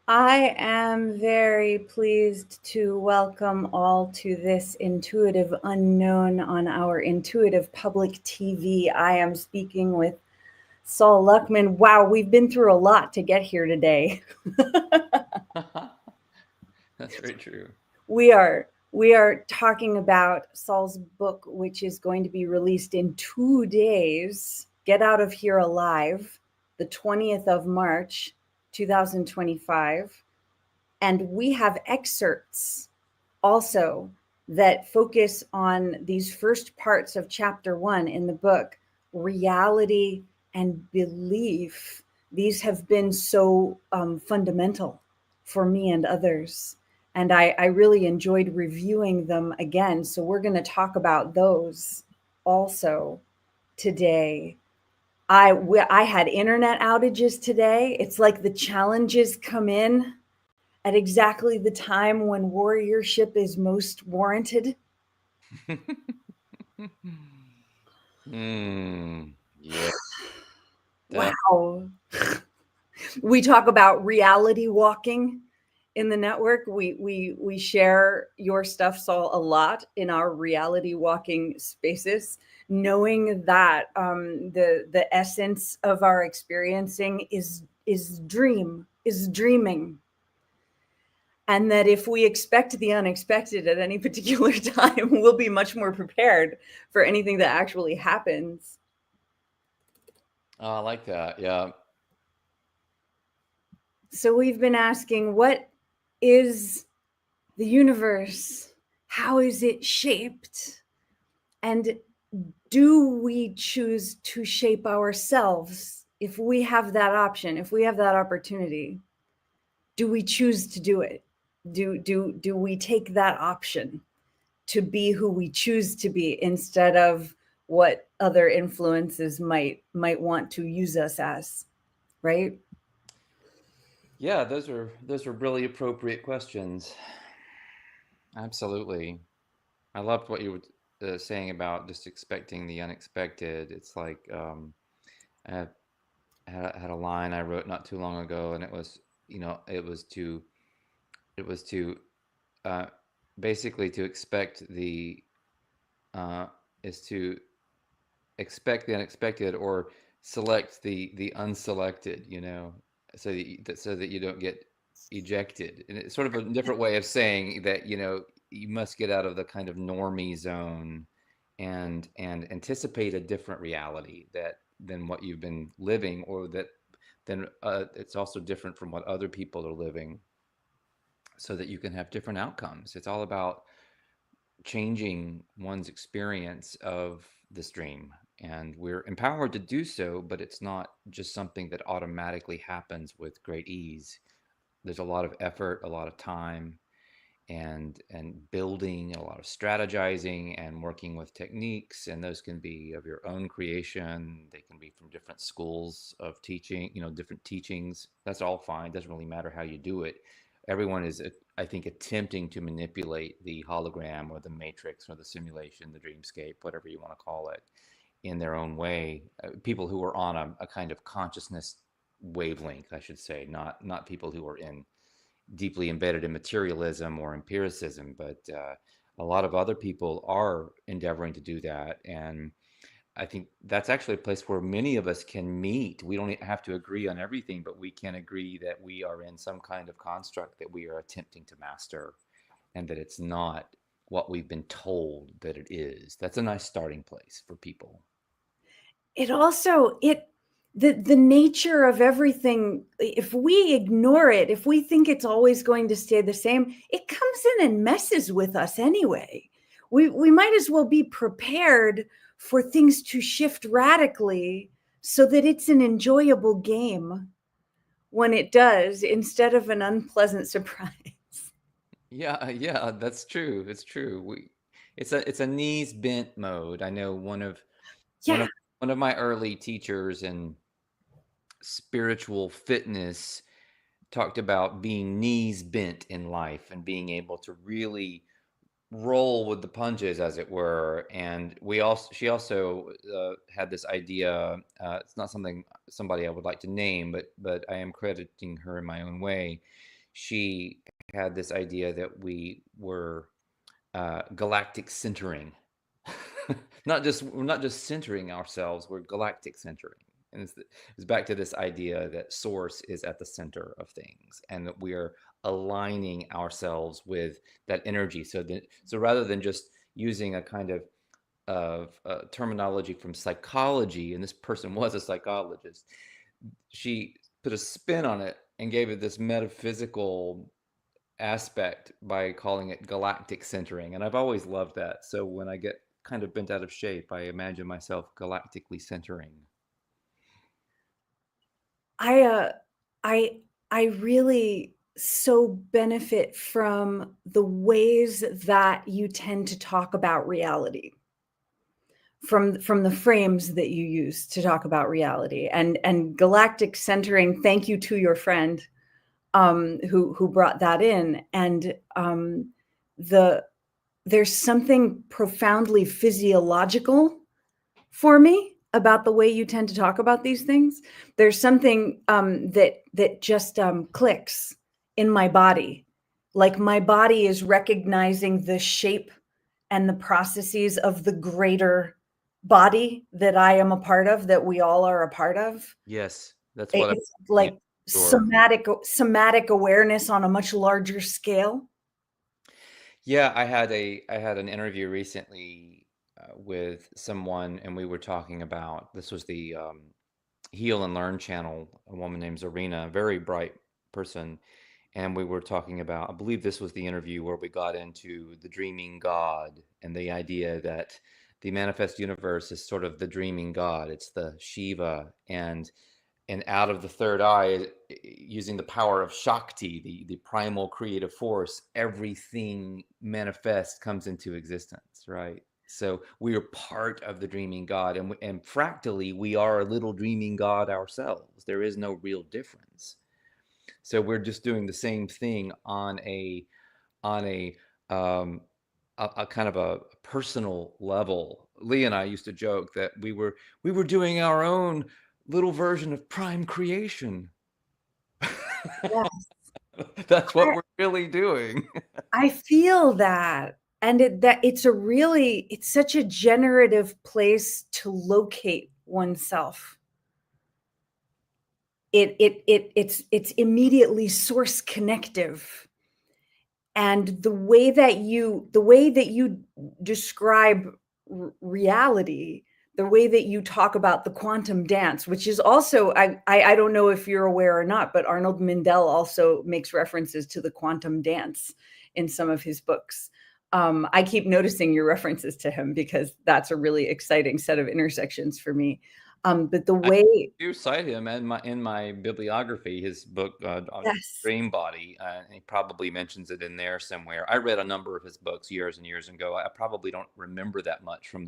I am very pleased to welcome all to this Intuitive Unknown on our Intuitive Public TV. I am speaking with Sol Luckman. Wow, we've been through a lot to get here today. That's very true. We are talking about Saul's book, which is going to be released in 2 days. Get Out of Here Alive, the 20th of March, 2025. And we have excerpts also that focus on these first parts of chapter 1 in the book, reality and belief. These have been so fundamental for me and others. And I really enjoyed reviewing them again. So we're going to talk about those also today. I had internet outages today. It's like the challenges come in at exactly the time when warriorship is most warranted. Yeah, that Wow. We talk about reality walking in the network. We share your stuff, Saul, a lot in our reality walking spaces, knowing that the essence of our experiencing is dreaming, and that if we expect the unexpected at any particular time, we'll be much more prepared for anything that actually happens. I like that. Yeah. So we've been asking, what is the universe? How is it shaped? And do we choose to shape ourselves if we have that option, if we have that opportunity? Do we choose to do it? Do we take that option to be who we choose to be instead of what other influences might want to use us as, right? Yeah, those are really appropriate questions. Absolutely. I loved what you were saying about just expecting the unexpected. It's like I had a line I wrote not too long ago, and it was, it was to uh, basically to expect the uh, is to expect the unexpected or select the unselected, so that you don't get ejected. And it's sort of a different way of saying that, you must get out of the kind of normie zone and anticipate a different reality that than what you've been living, or that then it's also different from what other people are living, so that you can have different outcomes. It's all about changing one's experience of this dream. And we're empowered to do so, but it's not just something that automatically happens with great ease. There's a lot of effort, a lot of time, and building, a lot of strategizing and working with techniques. And those can be of your own creation. They can be from different schools of teaching, different teachings. That's all fine. Doesn't really matter how you do it. Everyone is, I think, attempting to manipulate the hologram or the matrix or the simulation, the dreamscape, whatever you want to call it, in their own way. People who are on a kind of consciousness wavelength, I should say, not people who are in deeply embedded in materialism or empiricism, but a lot of other people are endeavoring to do that. And I think that's actually a place where many of us can meet. We don't have to agree on everything, but we can agree that we are in some kind of construct that we are attempting to master, and that it's not what we've been told that it is. That's a nice starting place for people. It also it the nature of everything, if we ignore it, if we think it's always going to stay the same, it comes in and messes with us anyway. We might as well be prepared for things to shift radically so that it's an enjoyable game when it does, instead of an unpleasant surprise. Yeah, yeah, that's true. It's true. It's a knees bent mode. I know one Yeah. of one of my early teachers in spiritual fitness talked about being knees bent in life and being able to really roll with the punches, as it were. And she also had this idea. It's not somebody I would like to name, but I am crediting her in my own way. she had this idea that we were galactic centering. We're not just centering ourselves, we're galactic centering. And it's back to this idea that source is at the center of things, and that we are aligning ourselves with that energy. So rather than just using a kind of terminology from psychology, and this person was a psychologist, she put a spin on it and gave it this metaphysical aspect by calling it galactic centering. And I've always loved that. So when I get kind of bent out of shape, I imagine myself galactically centering. I I I really so benefit from the ways that you tend to talk about reality, from the frames that you use to talk about reality, and galactic centering. Thank you to your friend who brought that in, and the there's something profoundly physiological for me about the way you tend to talk about these things. There's something that just clicks in my body, like my body is recognizing the shape and the processes of the greater body that I am a part of, that we all are a part of. Yes, that's what I'm It's yeah, like sure. somatic awareness on a much larger scale. Yeah, I had an interview recently with someone, and we were talking about this was the Heal and Learn channel. A woman named Zarina, a very bright person, and we were talking about. I believe this was the interview where we got into the dreaming God and the idea that the manifest universe is sort of the dreaming God. It's the Shiva, and out of the third eye, using the power of Shakti, the primal creative force, everything manifests, comes into existence, right? So we are part of the dreaming God, and fractally, we are a little dreaming God ourselves. There is no real difference. So we're just doing the same thing on a kind of a personal level. Lee and I used to joke that we were doing our own little version of prime creation. Yes. That's what we're really doing. I feel that. And it's such a generative place to locate oneself. It's immediately source connective. And the way that you describe reality, the way that you talk about the quantum dance, which is also, I don't know if you're aware or not, but Arnold Mindell also makes references to the quantum dance in some of his books. I keep noticing your references to him because that's a really exciting set of intersections for me. But the I way, do cite him in my bibliography, his book on yes, Dream Body. He probably mentions it in there somewhere. I read a number of his books years and years ago. I probably don't remember that much from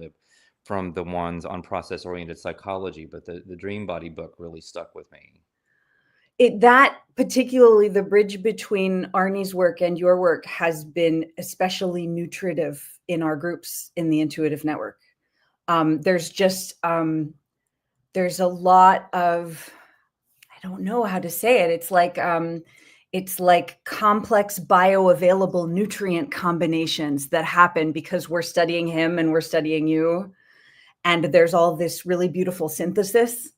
the ones on process oriented psychology, but the Dream Body book really stuck with me. that particularly the bridge between Arnie's work and your work has been especially nutritive in our groups in the Intuitive Network. There's just there's a lot of, I don't know how to say it. It's like complex bioavailable nutrient combinations that happen because we're studying him and we're studying you, and there's all this really beautiful synthesis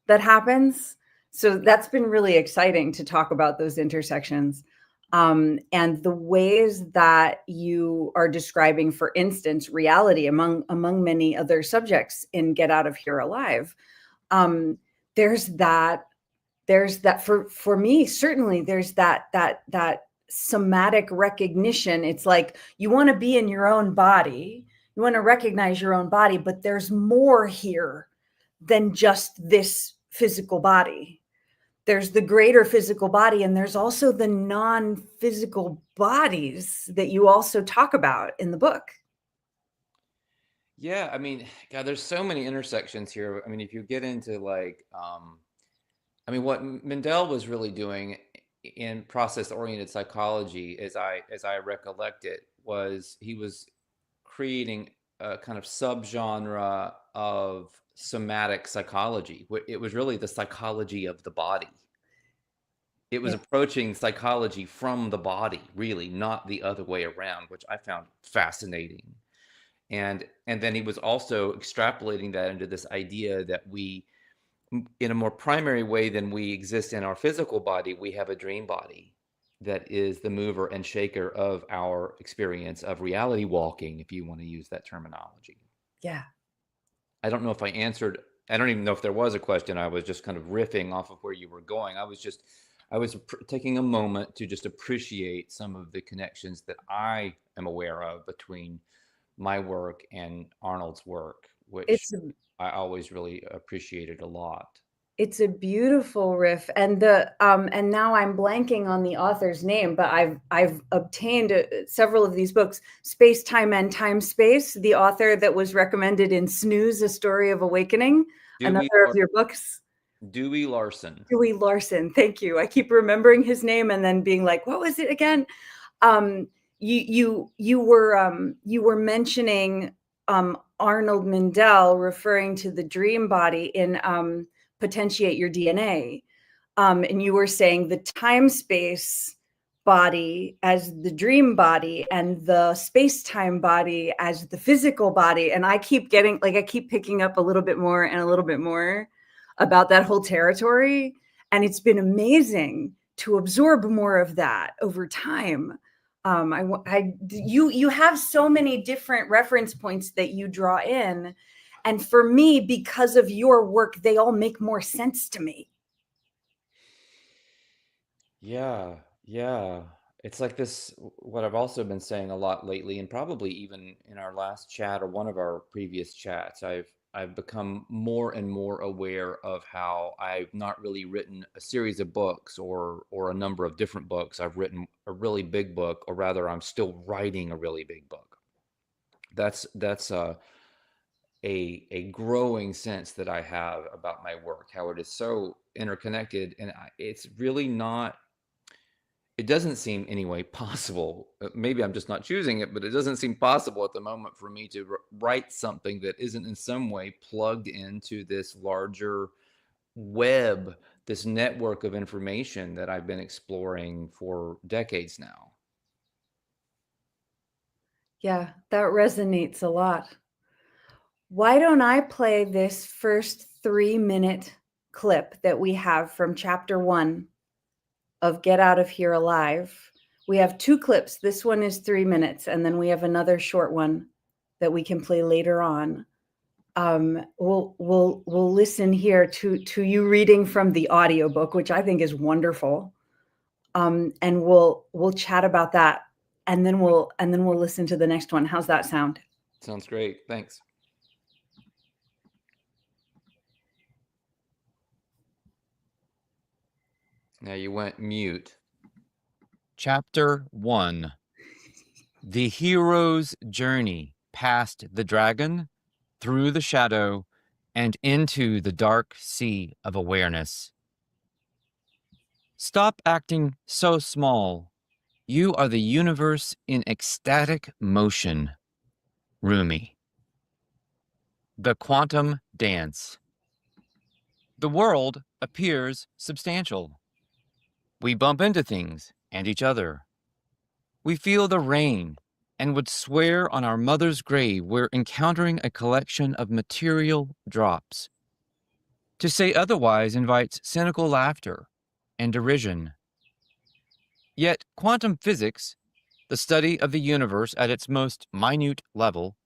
that happens. So that's been really exciting to talk about those intersections. And the ways that you are describing, for instance, reality among many other subjects in Get Out of Here Alive. Um, there's that, for me, certainly there's that somatic recognition. It's like you want to be in your own body, you want to recognize your own body, but there's more here than just this physical body. There's the greater physical body, and there's also the non-physical bodies that you also talk about in the book. Yeah, I mean, God, there's so many intersections here. I mean, if you get into I mean, what Mendel was really doing in process-oriented psychology, as I recollect it, was he was creating a kind of subgenre of somatic psychology. It was really the psychology of the body. it was Yeah. approaching psychology from the body, really, not the other way around, which I found fascinating. And then he was also extrapolating that into this idea that we, in a more primary way than we exist in our physical body, we have a dream body that is the mover and shaker of our experience of reality walking, if you want to use that terminology. Yeah. I don't know if I answered, I don't even know if there was a question. I was just kind of riffing off of where you were going. I was taking a moment to just appreciate some of the connections that I am aware of between my work and Arnold's work, which It's a I always really appreciated a lot. it's a beautiful riff, and now I'm blanking on the author's name, but I've obtained several of these books. Space, Time, and Time Space, the author that was recommended in Snooze: A Story of Awakening, Dewey, another of your books. Dewey Larson. Dewey Larson, thank you. I keep remembering his name and then being like, what was it again? Um, you were mentioning Arnold Mindell referring to the dream body in Potentiate Your DNA, and you were saying the time space body as the dream body and the space time body as the physical body, and I keep picking up a little bit more and a little bit more about that whole territory, and it's been amazing to absorb more of that over time. You have so many different reference points that you draw in, and for me, because of your work, they all make more sense to me. Yeah, yeah. It's like this, what I've also been saying a lot lately, and probably even in our last chat or one of our previous chats, I've become more and more aware of how I've not really written a series of books or a number of different books. I've written a really big book, or rather, I'm still writing a really big book. That's a growing sense that I have about my work, how it is so interconnected, and it's really not, it doesn't seem anyway possible. Maybe I'm just not choosing it, but it doesn't seem possible at the moment for me to write something that isn't in some way plugged into this larger web, this network of information that I've been exploring for decades now. Yeah, that resonates a lot. Why don't I play this first 3-minute clip that we have from chapter 1 of Get Out of Here Alive? We have 2 clips. This one is 3 minutes, and then we have another short one that we can play later on. We'll listen here to you reading from the audiobook, which I think is wonderful. And we'll chat about that, and then we'll listen to the next one. How's that sound? Sounds great. Thanks. Now you went mute. Chapter 1. The hero's journey past the dragon, through the shadow, and into the dark sea of awareness. Stop acting so small. You are the universe in ecstatic motion. Rumi. The quantum dance. The world appears substantial. We bump into things and each other. We feel the rain and would swear on our mother's grave we're encountering a collection of material drops. To say otherwise invites cynical laughter and derision. Yet quantum physics, the study of the universe at its most minute level,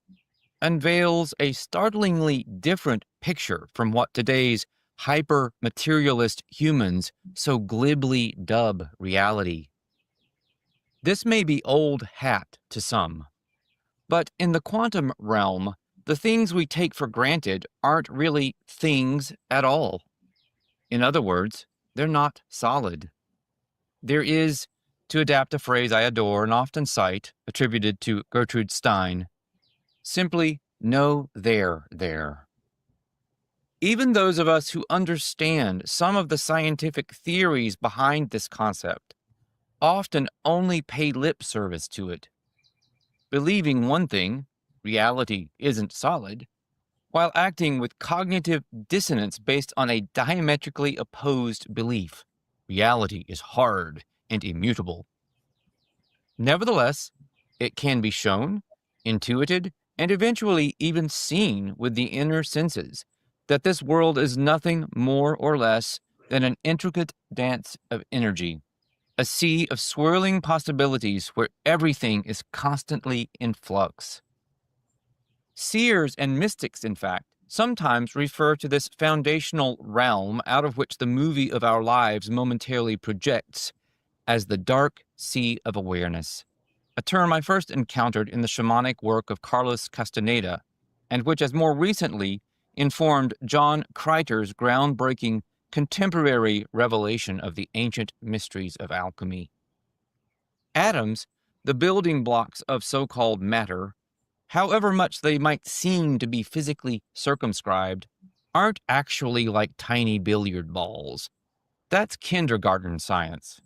unveils a startlingly different picture from what today's hyper-materialist humans so glibly dub reality. This may be old hat to some, but in the quantum realm, the things we take for granted aren't really things at all. In other words, they're not solid. There is, to adapt a phrase I adore and often cite, attributed to Gertrude Stein, simply no there there. Even those of us who understand some of the scientific theories behind this concept often only pay lip service to it, believing one thing, reality isn't solid, while acting with cognitive dissonance based on a diametrically opposed belief. reality is hard and immutable. Nevertheless, it can be shown, intuited, and eventually even seen with the inner senses that this world is nothing more or less than an intricate dance of energy, a sea of swirling possibilities where everything is constantly in flux. Seers and mystics, in fact, sometimes refer to this foundational realm out of which the movie of our lives momentarily projects as the dark sea of awareness, a term I first encountered in the shamanic work of Carlos Castaneda, and which has more recently informed John Kreiter's groundbreaking contemporary revelation of the ancient mysteries of alchemy. Atoms, the building blocks of so-called matter, however much they might seem to be physically circumscribed, aren't actually like tiny billiard balls. That's kindergarten science.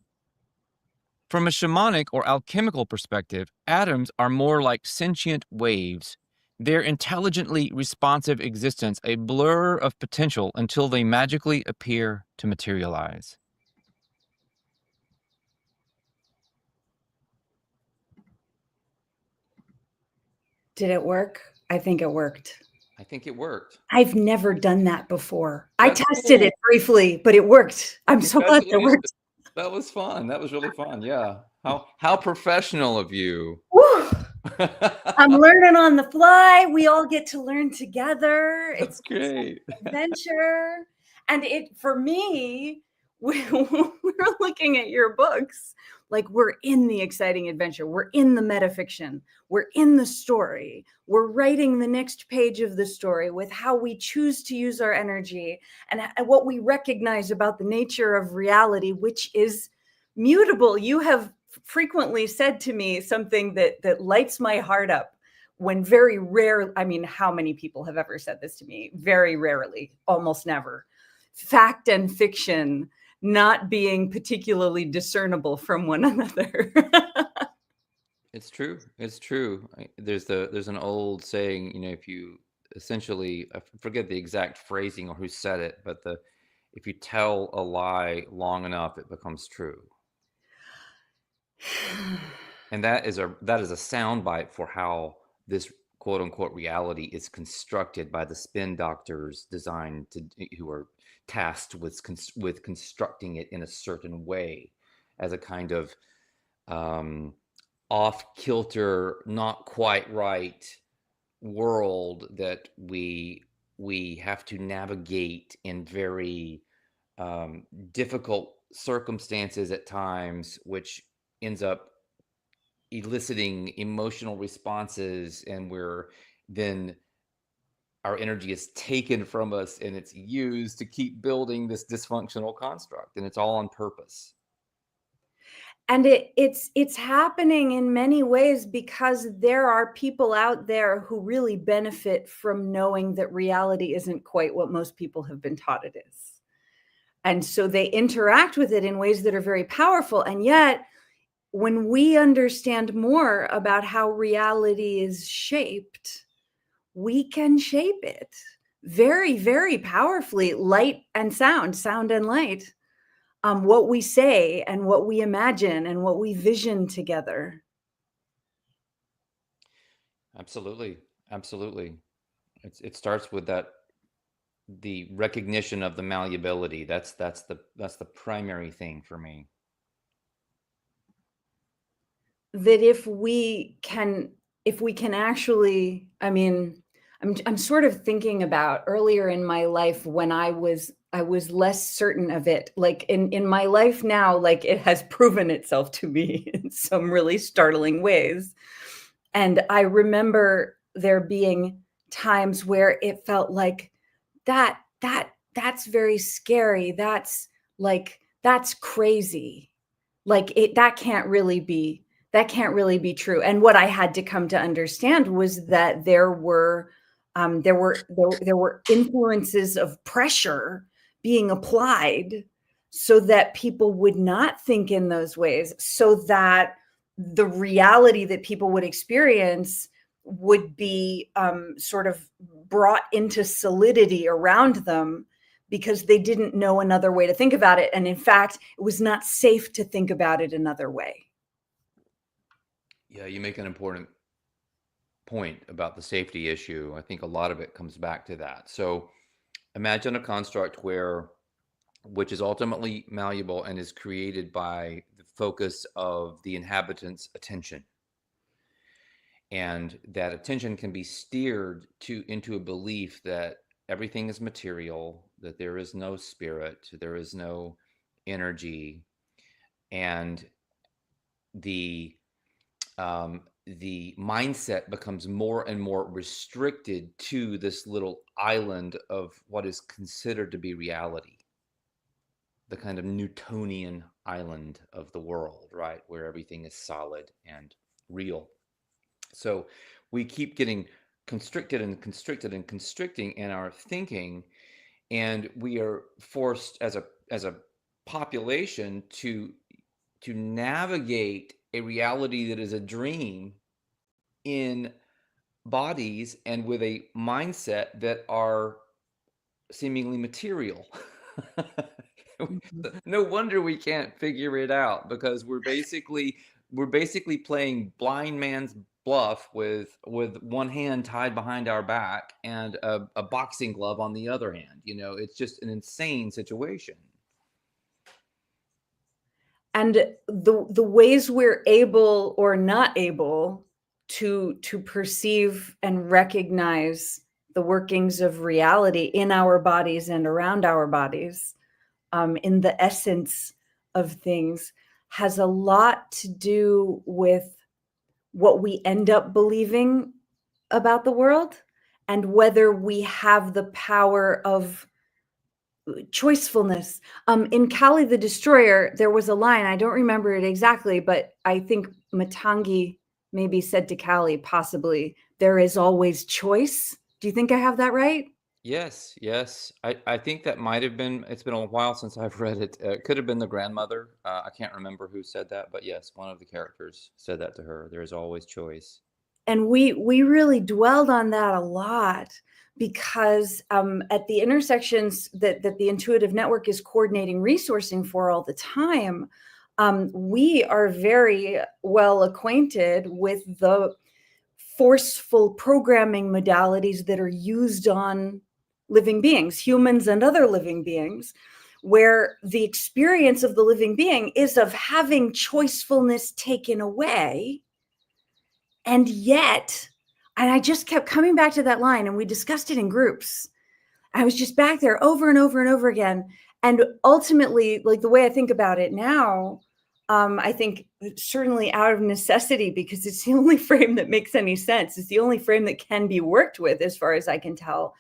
From a shamanic or alchemical perspective, atoms are more like sentient waves, their intelligently responsive existence a blur of potential until they magically appear to materialize. Did it work? I think it worked. I think it worked. I've never done that before. I That's tested cool. it briefly, but it worked. I'm so glad it worked. That was fun. That was really fun. Yeah. How professional of you. Woo! I'm learning on the fly. We all get to learn together. That's great. It's an adventure. And it, for me, we're looking at your books, like we're in the exciting adventure. We're in the metafiction. We're in the story. We're writing the next page of the story with how we choose to use our energy and what we recognize about the nature of reality, which is mutable. You have frequently said to me something that lights my heart up, when very rare, I mean, how many people have ever said this to me? Very rarely, almost never. Fact and fiction not being particularly discernible from one another. It's true. It's true. There's an old saying, you know, if you essentially, I forget the exact phrasing or who said it, but if you tell a lie long enough, it becomes true. And that is a soundbite for how this quote unquote reality is constructed by the spin doctors who are tasked with constructing it in a certain way as a kind of off kilter, not quite right world that we have to navigate in very difficult circumstances at times, which ends up eliciting emotional responses, and then our energy is taken from us and it's used to keep building this dysfunctional construct, and it's all on purpose. And it's happening in many ways because there are people out there who really benefit from knowing that reality isn't quite what most people have been taught it is. And so they interact with it in ways that are very powerful. And yet, when we understand more about how reality is shaped, we can shape it very, very powerfully, light and sound and light. What we say and what we imagine and what we vision together. Absolutely. It starts with the recognition of the malleability. That's the primary thing for me. That if we can actually, I mean, I'm sort of thinking about earlier in my life when I was less certain of it. Like in my life now, like it has proven itself to me in some really startling ways. And I remember there being times where it felt like that's very scary. That's crazy. Like that can't really be true. And what I had to come to understand was that there were influences of pressure being applied so that people would not think in those ways, so that the reality that people would experience would be sort of brought into solidity around them because they didn't know another way to think about it. And in fact, it was not safe to think about it another way. Yeah, you make an important point about the safety issue. I think a lot of it comes back to that. So imagine a construct which is ultimately malleable and is created by the focus of the inhabitants' attention. And that attention can be steered into a belief that everything is material, that there is no spirit, there is no energy, and the mindset becomes more and more restricted to this little island of what is considered to be reality, the kind of Newtonian island of the world, right, where everything is solid and real. So we keep getting constricted and constricted and constricting in our thinking, and we are forced as a population to navigate a reality that is a dream in bodies and with a mindset that are seemingly material. No wonder we can't figure it out, because we're basically playing blind man's bluff with one hand tied behind our back and a boxing glove on the other hand. It's just an insane situation. And the ways we're able or not able to perceive and recognize the workings of reality in our bodies and around our bodies, in the essence of things, has a lot to do with what we end up believing about the world and whether we have the power of choicefulness. In Kali the Destroyer, there was a line, I don't remember it exactly, but I think Matangi maybe said to Kali, possibly, there is always choice. Do you think I have that right? Yes. I think that might have been, it's been a while since I've read it. It could have been the grandmother. I can't remember who said that, but yes, one of the characters said that to her. There is always choice. And we really dwelled on that a lot, because at the intersections that the Intuitive Network is coordinating resourcing for all the time, we are very well acquainted with the forceful programming modalities that are used on living beings, humans and other living beings, where the experience of the living being is of having choicefulness taken away. And yet, and I just kept coming back to that line, and we discussed it in groups. I was just back there over and over and over again. And ultimately, like the way I think about it now, I think certainly out of necessity, because it's the only frame that makes any sense. It's the only frame that can be worked with, as far as I can tell.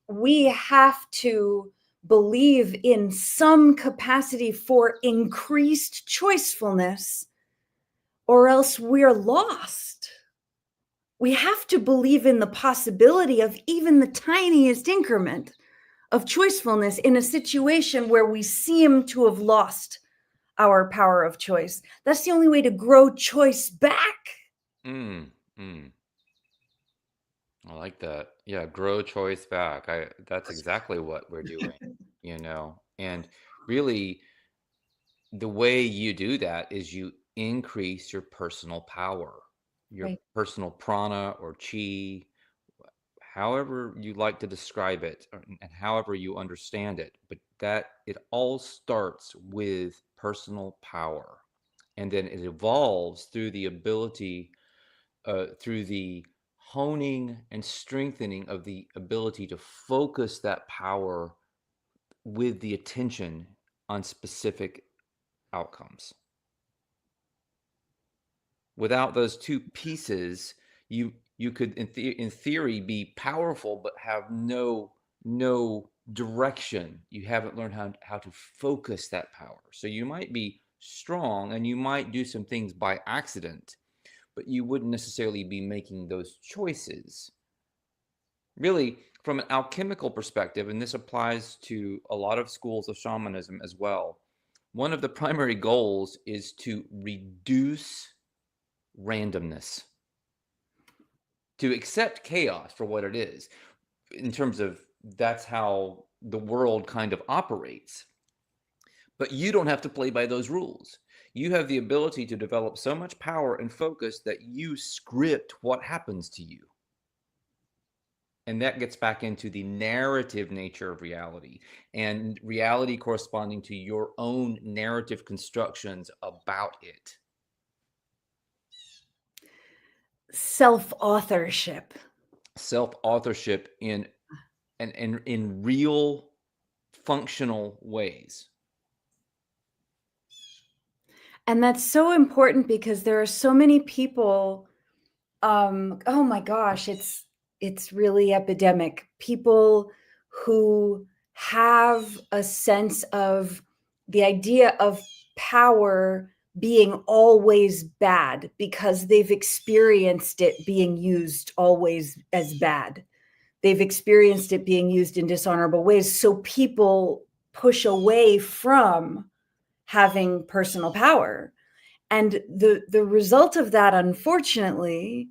We have to believe in some capacity for increased choicefulness, or else we're lost. We have to believe in the possibility of even the tiniest increment of choicefulness in a situation where we seem to have lost our power of choice. That's the only way to grow choice back. I like that. Yeah, grow choice back. That's exactly what we're doing, And really, the way you do that is you increase your personal power, your Right. personal prana or chi, however you like to describe it, and however you understand it. But that it all starts with personal power, and then it evolves through the ability, through the honing and strengthening of the ability to focus that power with the attention on specific outcomes. Without those two pieces, you could in theory be powerful but have no direction. You haven't learned how to focus that power. So you might be strong and you might do some things by accident, but you wouldn't necessarily be making those choices. Really, from an alchemical perspective, and this applies to a lot of schools of shamanism as well, one of the primary goals is to reduce randomness, to accept chaos for what it is, in terms of that's how the world kind of operates. But you don't have to play by those rules. You have the ability to develop so much power and focus that you script what happens to you. And that gets back into the narrative nature of reality, and reality corresponding to your own narrative constructions about it. Self-authorship. Self-authorship in real functional ways. And that's so important because there are so many people, oh my gosh, it's really epidemic. People who have a sense of the idea of power being always bad because they've experienced it being used always as bad. They've experienced it being used in dishonorable ways. So people push away from having personal power. And the result of that, unfortunately,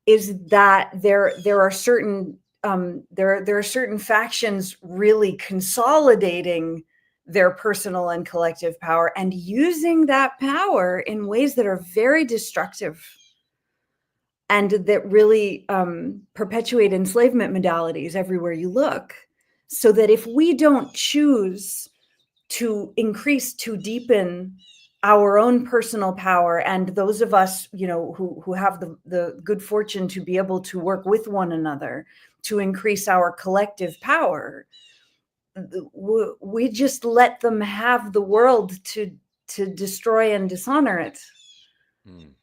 is that there are certain there are certain factions really consolidating their personal and collective power and using that power in ways that are very destructive and that really perpetuate enslavement modalities everywhere you look. So that if we don't choose to increase, to deepen our own personal power, and those of us, you know, who have the good fortune to be able to work with one another to increase our collective power, we just let them have the world to destroy and dishonor it.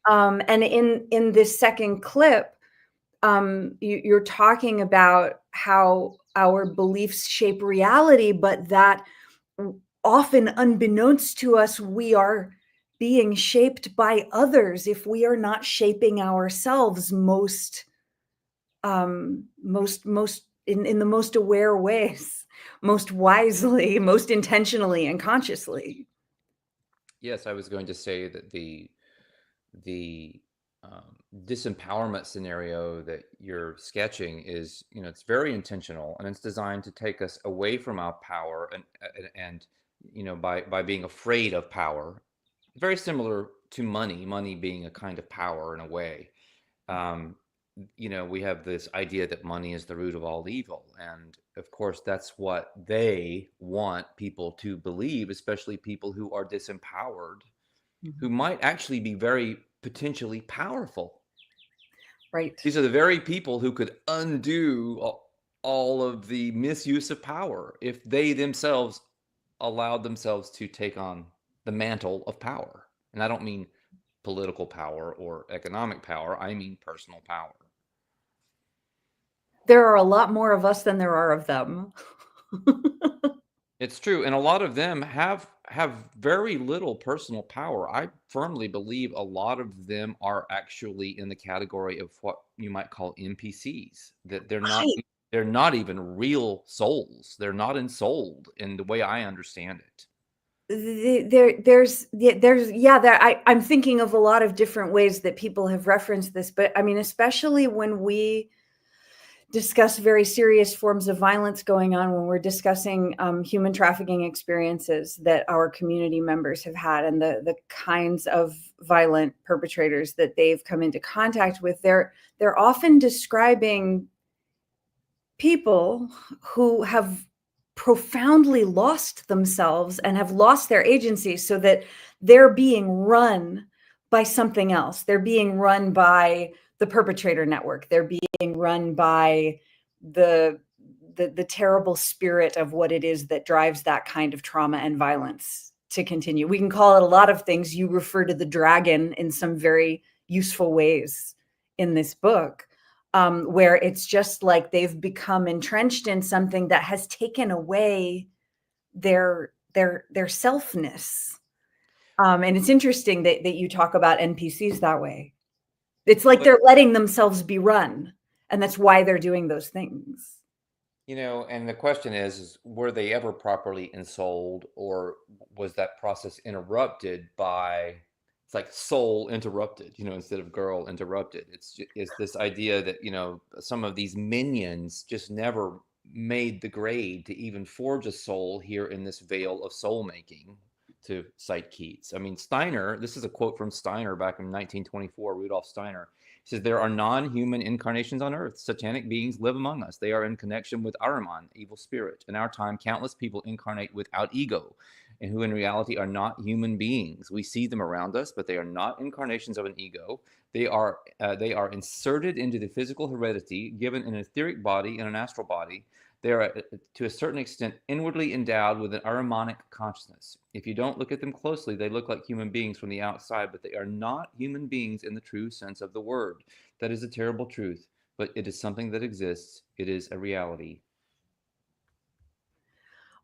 And in this second clip, you're talking about how our beliefs shape reality, but that often unbeknownst to us, we are being shaped by others if we are not shaping ourselves most in the most aware ways, most wisely, most intentionally and consciously. Yes, I was going to say that the disempowerment scenario that you're sketching is, you know, it's very intentional, and it's designed to take us away from our power and you know, by being afraid of power. Very similar to money being a kind of power in a way. You know, we have this idea that money is the root of all evil, and of course that's what they want people to believe, especially people who are disempowered, who might actually be very potentially powerful. Right. These are the very people who could undo all of the misuse of power if they themselves allowed themselves to take on the mantle of power. And I don't mean political power or economic power, I mean personal power. There are a lot more of us than there are of them. It's true, and a lot of them have very little personal power. I firmly believe a lot of them are actually in the category of what you might call NPCs, that they're not even real souls. They're not ensouled in the way I understand it. I'm thinking of a lot of different ways that people have referenced this, but I mean, especially when we discuss very serious forms of violence going on, when we're discussing human trafficking experiences that our community members have had and the kinds of violent perpetrators that they've come into contact with, they're often describing people who have profoundly lost themselves and have lost their agency, so that they're being run by something else. They're being run by the perpetrator network. They're being run by the terrible spirit of what it is that drives that kind of trauma and violence to continue. We can call it a lot of things. You refer to the dragon in some very useful ways in this book, where it's just like they've become entrenched in something that has taken away their selfness. And it's interesting that you talk about NPCs that way. It's like they're letting themselves be run, and that's why they're doing those things. You know, and the question is were they ever properly ensouled, or was that process interrupted by, it's like soul interrupted, you know, instead of girl interrupted. It's this idea that, you know, some of these minions just never made the grade to even forge a soul here in this veil of soul making, to cite Keats. I mean, Steiner, this is a quote from Steiner back in 1924, Rudolf Steiner. He says, there are non-human incarnations on earth. Satanic beings live among us. They are in connection with Ahriman, evil spirit. In our time, countless people incarnate without ego, and who in reality are not human beings. We see them around us, but they are not incarnations of an ego. They are inserted into the physical heredity, given an etheric body and an astral body. They are, to a certain extent, inwardly endowed with an Ahrimanic consciousness. If you don't look at them closely, they look like human beings from the outside, but they are not human beings in the true sense of the word. That is a terrible truth, but it is something that exists. It is a reality.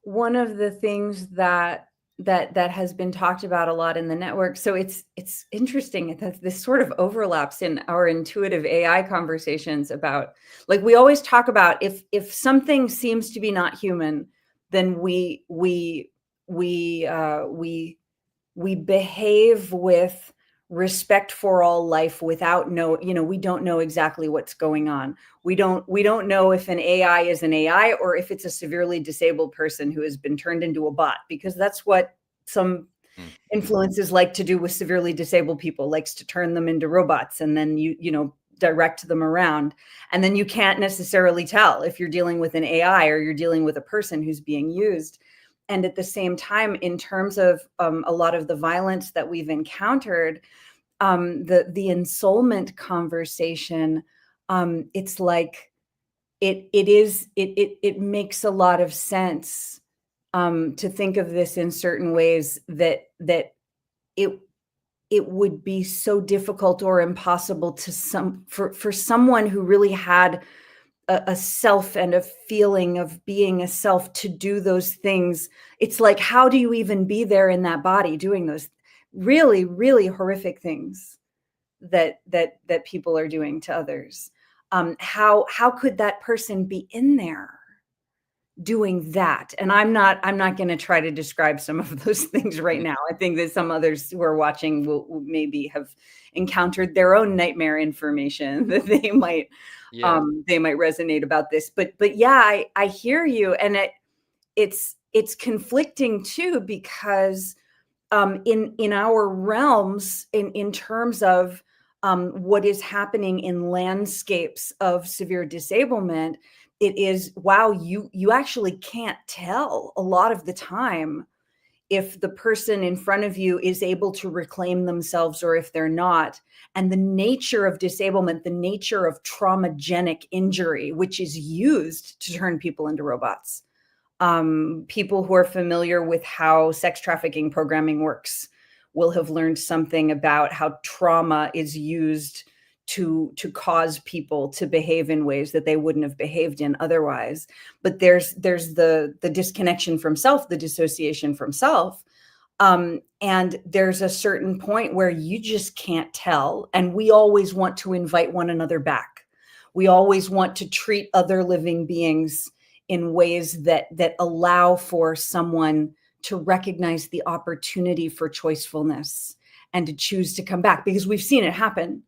One of the things that has been talked about a lot in the network. So it's interesting that this sort of overlaps in our intuitive AI conversations about, like, we always talk about if something seems to be not human, then we behave with respect for all life without we don't know exactly what's going on. We don't know if an AI is an AI or if it's a severely disabled person who has been turned into a bot, because that's what some influences like to do with severely disabled people, likes to turn them into robots, and then you direct them around, and then you can't necessarily tell if you're dealing with an AI or you're dealing with a person who's being used. And at the same time, in terms of a lot of the violence that we've encountered, the ensoulment conversation, it's like it makes a lot of sense to think of this in certain ways, that it would be so difficult or impossible for someone who really had a self and a feeling of being a self to do those things. It's like, how do you even be there in that body doing those really, really horrific things that people are doing to others? How could that person be in there doing that? And I'm not going to try to describe some of those things right now. I think that some others who are watching will maybe have encountered their own nightmare information that they might resonate about this. But yeah, I hear you, and it's conflicting too, because in our realms, in terms of what is happening in landscapes of severe disablement, it is, wow, you actually can't tell a lot of the time if the person in front of you is able to reclaim themselves or if they're not. And the nature of disablement, the nature of traumagenic injury, which is used to turn people into robots. People who are familiar with how sex trafficking programming works will have learned something about how trauma is used to cause people to behave in ways that they wouldn't have behaved in otherwise. But there's the disconnection from self, the dissociation from self. And there's a certain point where you just can't tell. And we always want to invite one another back. We always want to treat other living beings in ways that allow for someone to recognize the opportunity for choicefulness and to choose to come back, because we've seen it happen.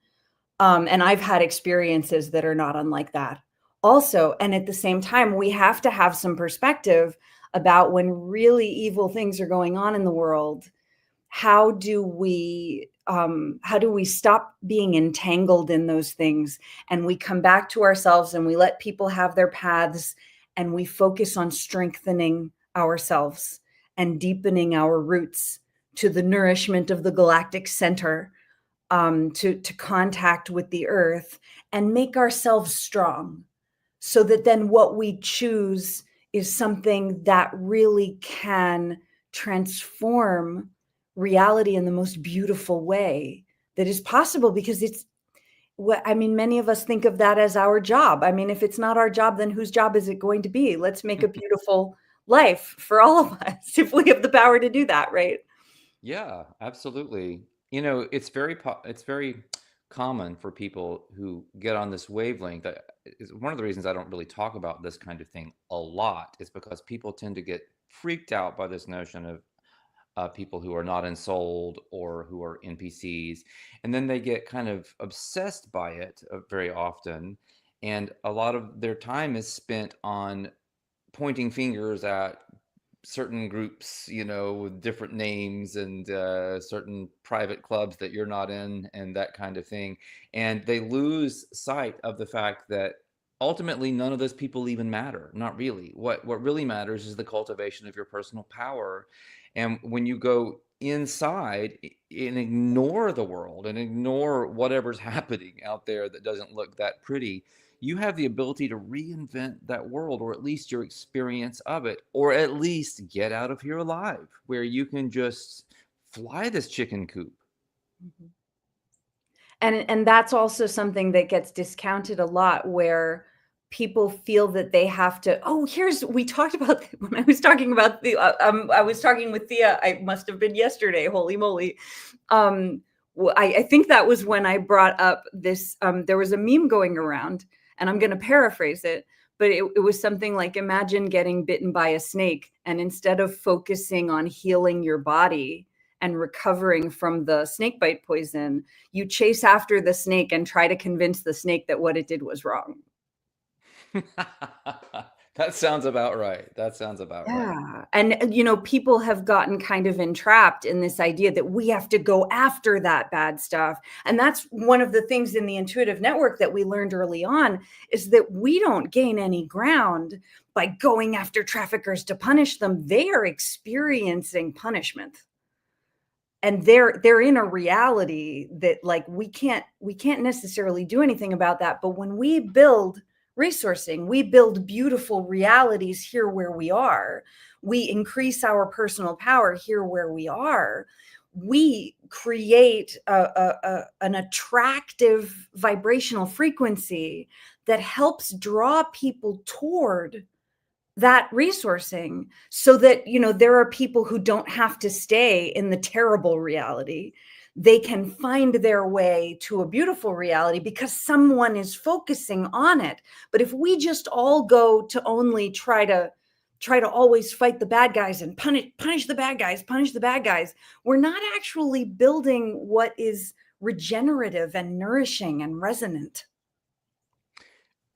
And I've had experiences that are not unlike that also. And at the same time, we have to have some perspective about when really evil things are going on in the world. How do we stop being entangled in those things, and we come back to ourselves and we let people have their paths, and we focus on strengthening ourselves and deepening our roots to the nourishment of the galactic center, to contact with the earth, and make ourselves strong, so that then what we choose is something that really can transform reality in the most beautiful way that is possible. Because many of us think of that as our job. I mean, if it's not our job, then whose job is it going to be? Let's make a beautiful life for all of us, if we have the power to do that, right? Yeah, absolutely. It's very common for people who get on this wavelength. That is one of the reasons I don't really talk about this kind of thing a lot, is because people tend to get freaked out by this notion of people who are not ensouled or who are NPCs, and then they get kind of obsessed by it very often, and a lot of their time is spent on pointing fingers at certain groups, with different names and certain private clubs that you're not in and that kind of thing. And they lose sight of the fact that ultimately none of those people even matter. Not really. What really matters is the cultivation of your personal power. And when you go inside and ignore the world and ignore whatever's happening out there that doesn't look that pretty, you have the ability to reinvent that world, or at least your experience of it, or at least get out of here alive, where you can just fly this chicken coop. Mhm. And that's also something that gets discounted a lot, where people feel that they have to, we talked about when I was talking about I was talking with Thea, I must have been yesterday, holy moly. I think that was when I brought up this, there was a meme going around, and I'm going to paraphrase it, but it was something like, imagine getting bitten by a snake, and instead of focusing on healing your body and recovering from the snake bite poison, you chase after the snake and try to convince the snake that what it did was wrong. That sounds about right. That sounds about right. Yeah. And people have gotten kind of entrapped in this idea that we have to go after that bad stuff. And that's one of the things in the intuitive network that we learned early on, is that we don't gain any ground by going after traffickers to punish them. They are experiencing punishment. And they're in a reality that, like, we can't necessarily do anything about that. But when we build resourcing, we build beautiful realities here where we are, we increase our personal power here where we are, we create an attractive vibrational frequency that helps draw people toward that resourcing, so that there are people who don't have to stay in the terrible reality. They can find their way to a beautiful reality because someone is focusing on it. But if we just all go to only try to always fight the bad guys and punish the bad guys, we're not actually building what is regenerative and nourishing and resonant.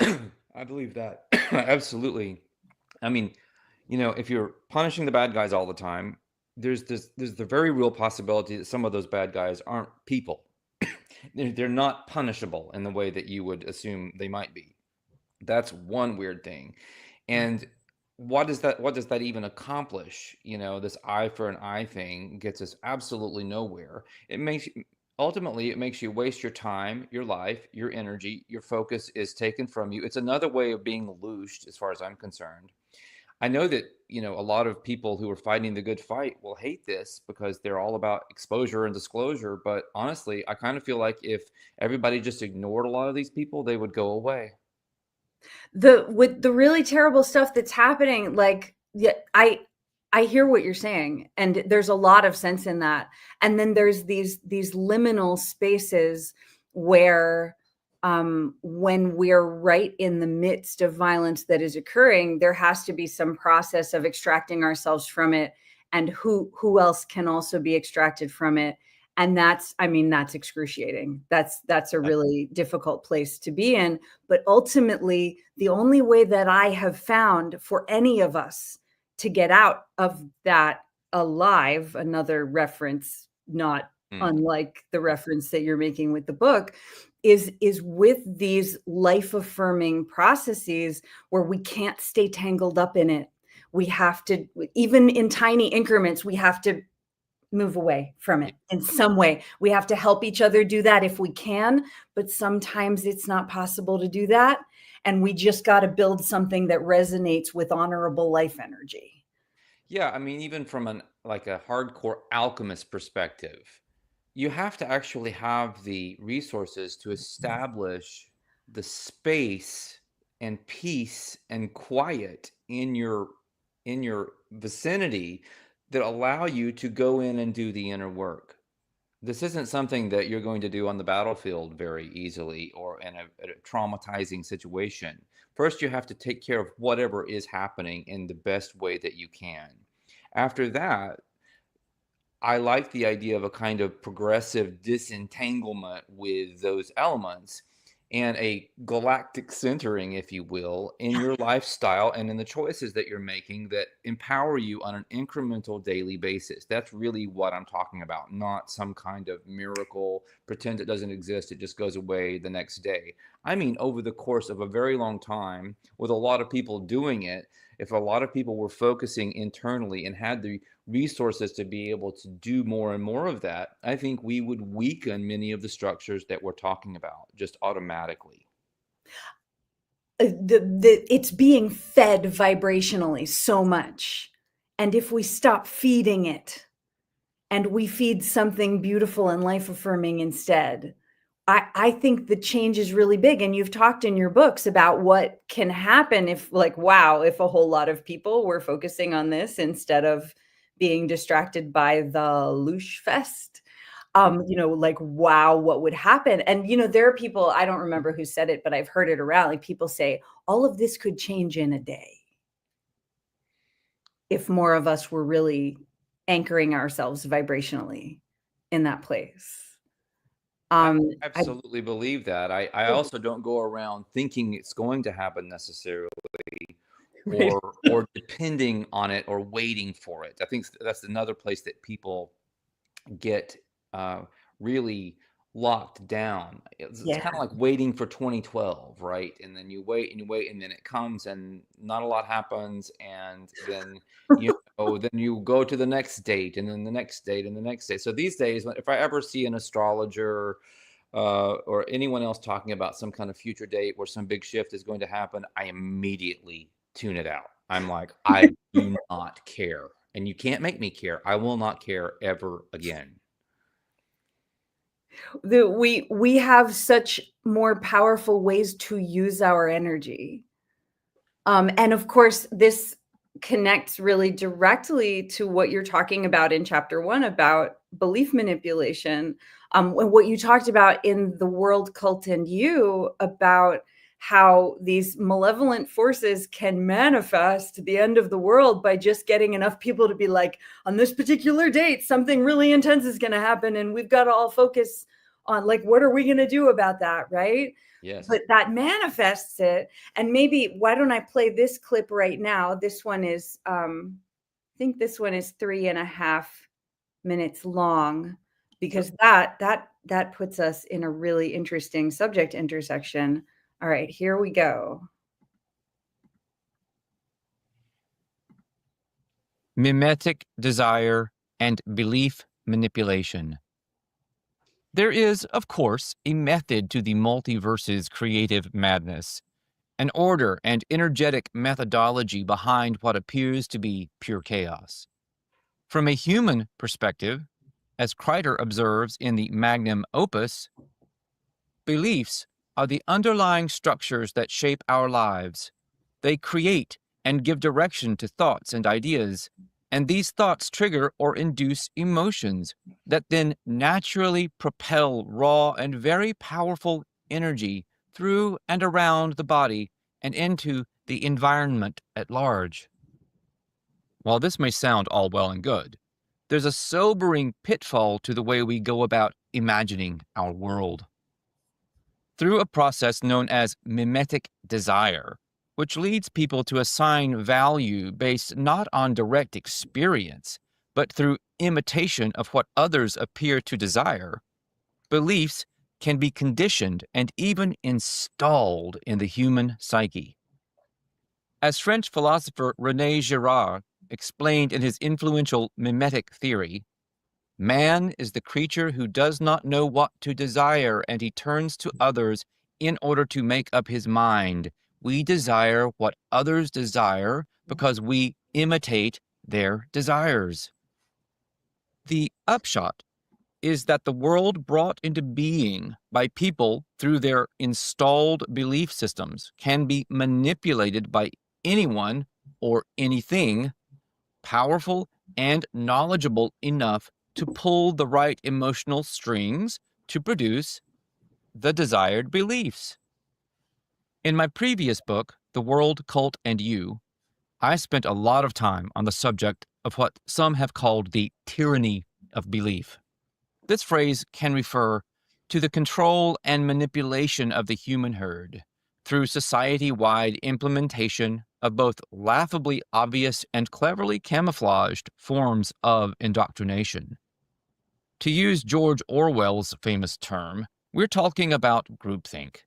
I believe that. Absolutely. I mean, if you're punishing the bad guys all the time, there's the very real possibility that some of those bad guys aren't people. They're not punishable in the way that you would assume they might be. That's one weird thing. And what does that even accomplish? This eye for an eye thing gets us absolutely nowhere. Ultimately, it makes you waste your time, your life, your energy, your focus is taken from you. It's another way of being loosed, as far as I'm concerned. I know that, a lot of people who are fighting the good fight will hate this because they're all about exposure and disclosure. But honestly, I kind of feel like if everybody just ignored a lot of these people, they would go away. With the really terrible stuff that's happening, like, yeah, I hear what you're saying, and there's a lot of sense in that. And then there's these liminal spaces where, when we're right in the midst of violence that is occurring, there has to be some process of extracting ourselves from it, and who else can also be extracted from it. And that's excruciating. That's a really difficult place to be in. But ultimately, the only way that I have found for any of us to get out of that alive, another reference not unlike the reference that you're making with the book, is with these life affirming processes where we can't stay tangled up in it. We have to, even in tiny increments, we have to move away from it in some way. We have to help each other do that if we can, but sometimes it's not possible to do that. And we just got to build something that resonates with honorable life energy. Yeah, I mean, even from a hardcore alchemist perspective, you have to actually have the resources to establish the space and peace and quiet in your vicinity that allow you to go in and do the inner work. This isn't something that you're going to do on the battlefield very easily or in a traumatizing situation. First, you have to take care of whatever is happening in the best way that you can. After that, I like the idea of a kind of progressive disentanglement with those elements. and a galactic centering, if you will, in your lifestyle and in the choices that you're making that empower you on an incremental daily basis. That's really what I'm talking about, not some kind of miracle, pretend it doesn't exist, it just goes away the next day. I mean, over the course of a very long time, with a lot of people doing it, if a lot of people were focusing internally and had the resources to be able to do more and more of that, I think we would weaken many of the structures that we're talking about just automatically. It's being fed vibrationally so much. And if we stop feeding it and we feed something beautiful and life affirming instead, I think the change is really big. And you've talked in your books about what can happen if, like, wow, if a whole lot of people were focusing on this instead of being distracted by the loosh fest. Like, wow, what would happen? And, there are people, I don't remember who said it, but I've heard it around. Like, people say all of this could change in a day if more of us were really anchoring ourselves vibrationally in that place. I absolutely believe that. I also don't go around thinking it's going to happen necessarily, Right. or depending on it or waiting for it. I think that's another place that people get really locked down. It's Yeah. kind of like waiting for 2012, right? And then you wait and you wait, and then it comes, and not a lot happens, and then then you go to the next date, and then the next date, and the next date. So these days, if I ever see an astrologer or anyone else talking about some kind of future date where some big shift is going to happen, I immediately tune it out. I'm like, I do not care. And you can't make me care. I will not care ever again. We have such more powerful ways to use our energy. And of course, this connects really directly to what you're talking about in chapter 1 about belief manipulation. What you talked about in The World, Cult, and You about how these malevolent forces can manifest the end of the world by just getting enough people to be like, on this particular date, something really intense is going to happen. And we've got to all focus on, like, what are we going to do about that? Right. Yes. But that manifests it. And maybe, why don't I play this clip right now? This one is, I think this one is 3.5 minutes long, because that puts us in a really interesting subject intersection. All right, here we go. Mimetic desire and belief manipulation. There is, of course, a method to the multiverse's creative madness, an order and energetic methodology behind what appears to be pure chaos. From a human perspective, as Kreider observes in the magnum opus, beliefs are the underlying structures that shape our lives. They create and give direction to thoughts and ideas, and these thoughts trigger or induce emotions that then naturally propel raw and very powerful energy through and around the body and into the environment at large. While this may sound all well and good, there's a sobering pitfall to the way we go about imagining our world. Through a process known as mimetic desire, which leads people to assign value based not on direct experience, but through imitation of what others appear to desire, beliefs can be conditioned and even installed in the human psyche. As French philosopher René Girard explained in his influential mimetic theory, man is the creature who does not know what to desire, and he turns to others in order to make up his mind. We desire what others desire because we imitate their desires. The upshot is that the world brought into being by people through their installed belief systems can be manipulated by anyone or anything powerful and knowledgeable enough to pull the right emotional strings to produce the desired beliefs. In my previous book, The World, Cult, and You, I spent a lot of time on the subject of what some have called the tyranny of belief. This phrase can refer to the control and manipulation of the human herd through society-wide implementation of both laughably obvious and cleverly camouflaged forms of indoctrination. To use George Orwell's famous term, we're talking about groupthink,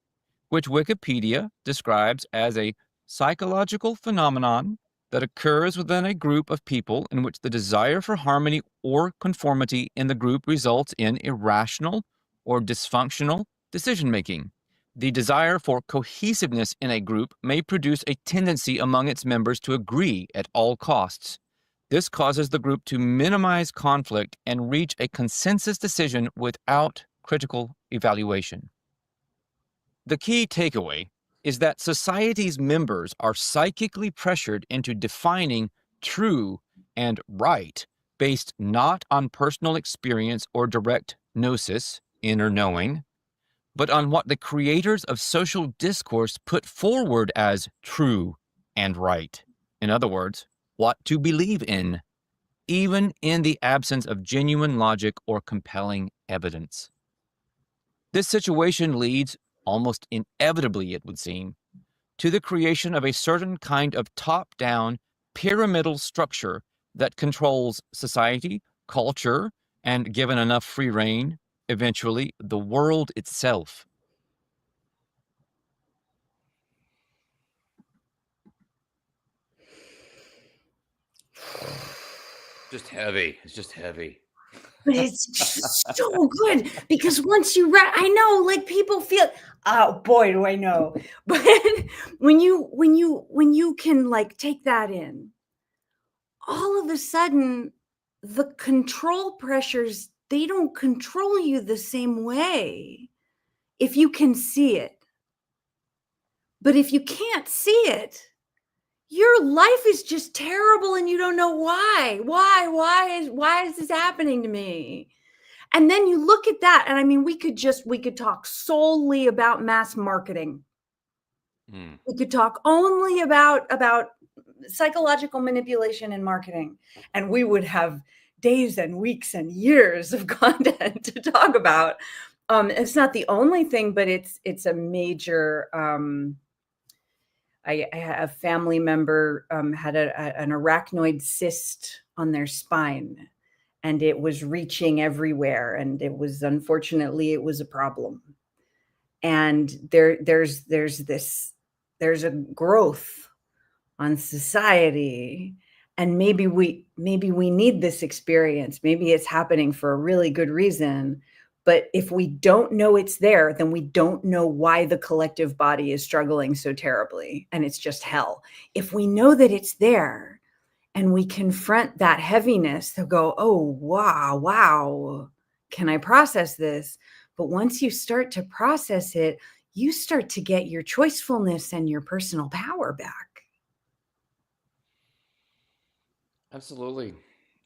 which Wikipedia describes as a psychological phenomenon that occurs within a group of people in which the desire for harmony or conformity in the group results in irrational or dysfunctional decision-making. The desire for cohesiveness in a group may produce a tendency among its members to agree at all costs. This causes the group to minimize conflict and reach a consensus decision without critical evaluation. The key takeaway is that society's members are psychically pressured into defining true and right based not on personal experience or direct gnosis, inner knowing, but on what the creators of social discourse put forward as true and right. In other words, what to believe in, even in the absence of genuine logic or compelling evidence. This situation leads, almost inevitably it would seem, to the creation of a certain kind of top-down pyramidal structure that controls society, culture, and, given enough free rein, eventually the world itself. Just heavy. It's just heavy. But it's just so good because once you read, I know, like people feel, oh boy, do I know. But when you can like take that in, all of a sudden, the control pressures, they don't control you the same way if you can see it. But if you can't see it, your life is just terrible and you don't know why. Why is this happening to me? And then you look at that, and I mean, we could talk solely about mass marketing. We could talk only about psychological manipulation and marketing, and we would have days and weeks and years of content to talk about. It's not the only thing, but it's a major. A family member had an arachnoid cyst on their spine, and it was reaching everywhere, and it was, unfortunately, it was a problem. And there's a growth on society, and maybe we need this experience. Maybe it's happening for a really good reason. But if we don't know it's there, then we don't know why the collective body is struggling so terribly, and it's just hell. If we know that it's there and we confront that heaviness, they'll go, oh, wow, can I process this? But once you start to process it, you start to get your choicefulness and your personal power back. Absolutely.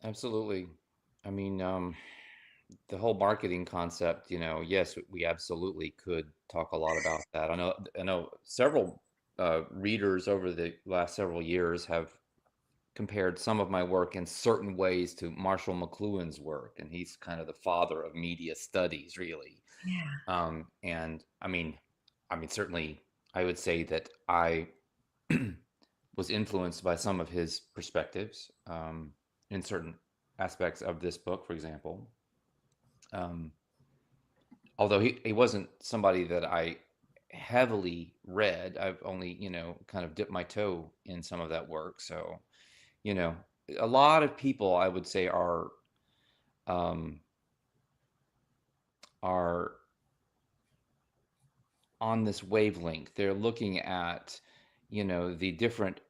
I mean, the whole marketing concept, yes, we absolutely could talk a lot about that. I know several readers over the last several years have compared some of my work in certain ways to Marshall McLuhan's work, and he's kind of the father of media studies, really. Yeah. And I mean, certainly, I would say that I was influenced by some of his perspectives in certain aspects of this book, for example. Although he wasn't somebody that I heavily read, I've only, kind of dipped my toe in some of that work. So, a lot of people, I would say, are on this wavelength. They're looking at, the different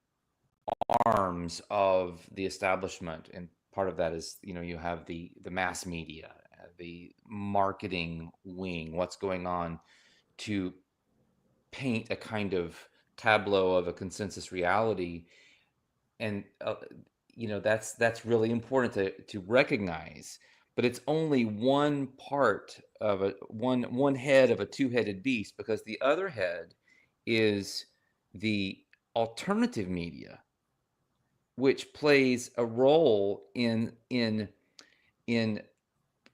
arms of the establishment, and part of that is, you have the mass media, the marketing wing, what's going on to paint a kind of tableau of a consensus reality. And that's really important to recognize, but it's only one part of one head of a two-headed beast, because the other head is the alternative media, which plays a role in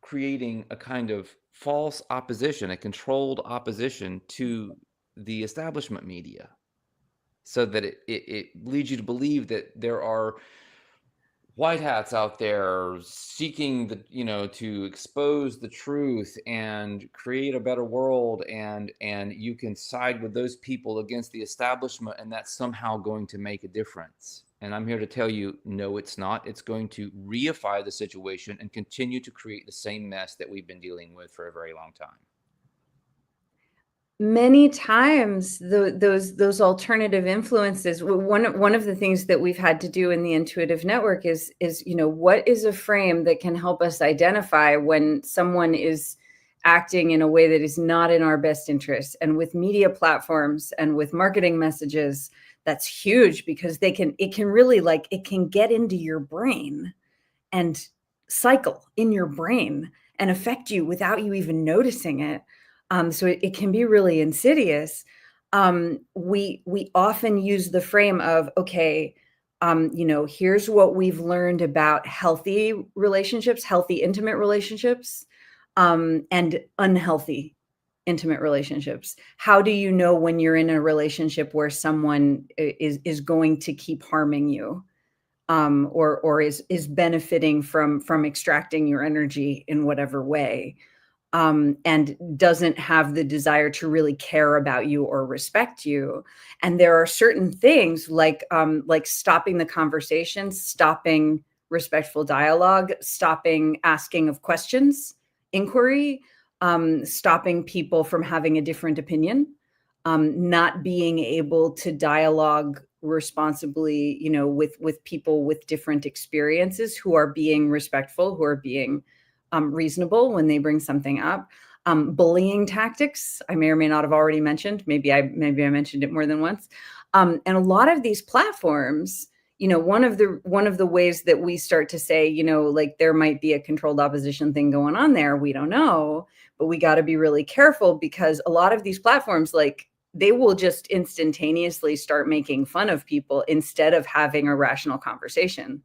creating a kind of false opposition, a controlled opposition to the establishment media, so that it leads you to believe that there are white hats out there seeking to expose the truth and create a better world, and you can side with those people against the establishment, and that's somehow going to make a difference. And I'm here to tell you, no, it's not. It's going to reify the situation and continue to create the same mess that we've been dealing with for a very long time. Many times those alternative influences, one of the things that we've had to do in the Intuitive Network is what is a frame that can help us identify when someone is acting in a way that is not in our best interest. And with media platforms and with marketing messages, that's huge, because it can really it can get into your brain and cycle in your brain and affect you without you even noticing it. So it can be really insidious. We often use the frame of, okay, here's what we've learned about healthy relationships, healthy intimate relationships, and unhealthy intimate relationships. How do you know when you're in a relationship where someone is going to keep harming you, or is benefiting from extracting your energy in whatever way? And doesn't have the desire to really care about you or respect you. And there are certain things like stopping the conversation, stopping respectful dialogue, stopping asking of questions, inquiry, stopping people from having a different opinion, not being able to dialogue responsibly, with people with different experiences, who are being respectful, who are being reasonable when they bring something up. Bullying tactics, I may or may not have already mentioned. Maybe I mentioned it more than once. And a lot of these platforms, one of the ways that we start to say, there might be a controlled opposition thing going on there. We don't know, but we got to be really careful, because a lot of these platforms, they will just instantaneously start making fun of people instead of having a rational conversation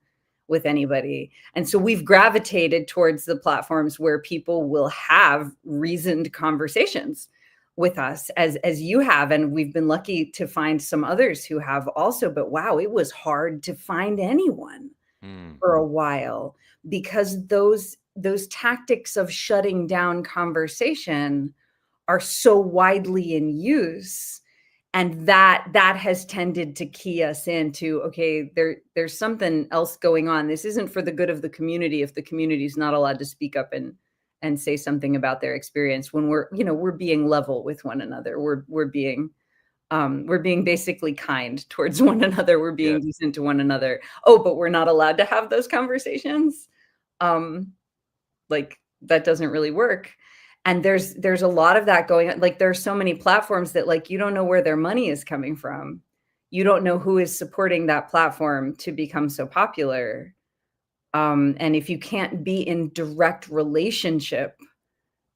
with anybody. And so we've gravitated towards the platforms where people will have reasoned conversations with us, as you have. And we've been lucky to find some others who have also, but wow, it was hard to find anyone for a while, because those tactics of shutting down conversation are so widely in use. And that has tended to key us into, okay, there's something else going on. This isn't for the good of the community if the community is not allowed to speak up and say something about their experience, when we're being level with one another. We're being basically kind towards one another. We're being decent to one another. Oh, but we're not allowed to have those conversations. That doesn't really work. And there's a lot of that going on. There's so many platforms that you don't know where their money is coming from. You don't know who is supporting that platform to become so popular. And if you can't be in direct relationship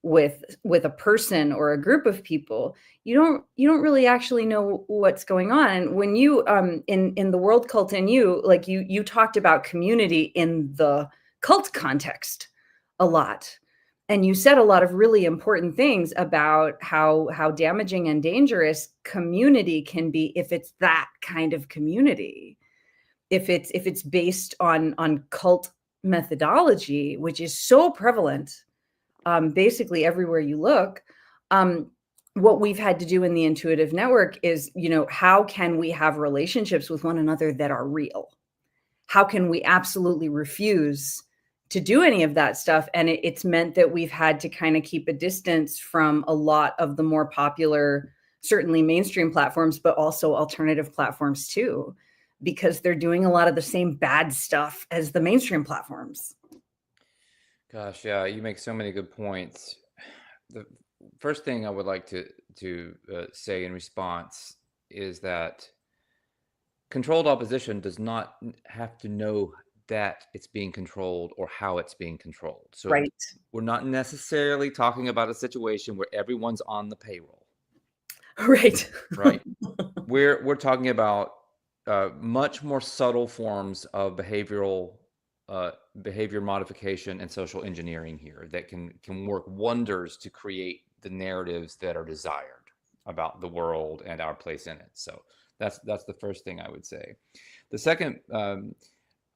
with a person or a group of people, you don't really actually know what's going on. And when you in the World Cult, and you talked about community in the cult context a lot. And you said a lot of really important things about how damaging and dangerous community can be if it's that kind of community. If it's based on cult methodology, which is so prevalent, basically everywhere you look. What we've had to do in the Intuitive Network is, how can we have relationships with one another that are real? How can we absolutely refuse to do any of that stuff? And it's meant that we've had to kind of keep a distance from a lot of the more popular, certainly mainstream platforms, but also alternative platforms too, because they're doing a lot of the same bad stuff as the mainstream platforms. Gosh, yeah, you make so many good points. The first thing I would like to say in response is that controlled opposition does not have to know that it's being controlled or how it's being controlled. So Right. we're not necessarily talking about a situation where everyone's on the payroll. Right. Right. We're talking about much more subtle forms of behavioral behavior modification and social engineering here that can work wonders to create the narratives that are desired about the world and our place in it. So that's the first thing I would say. The second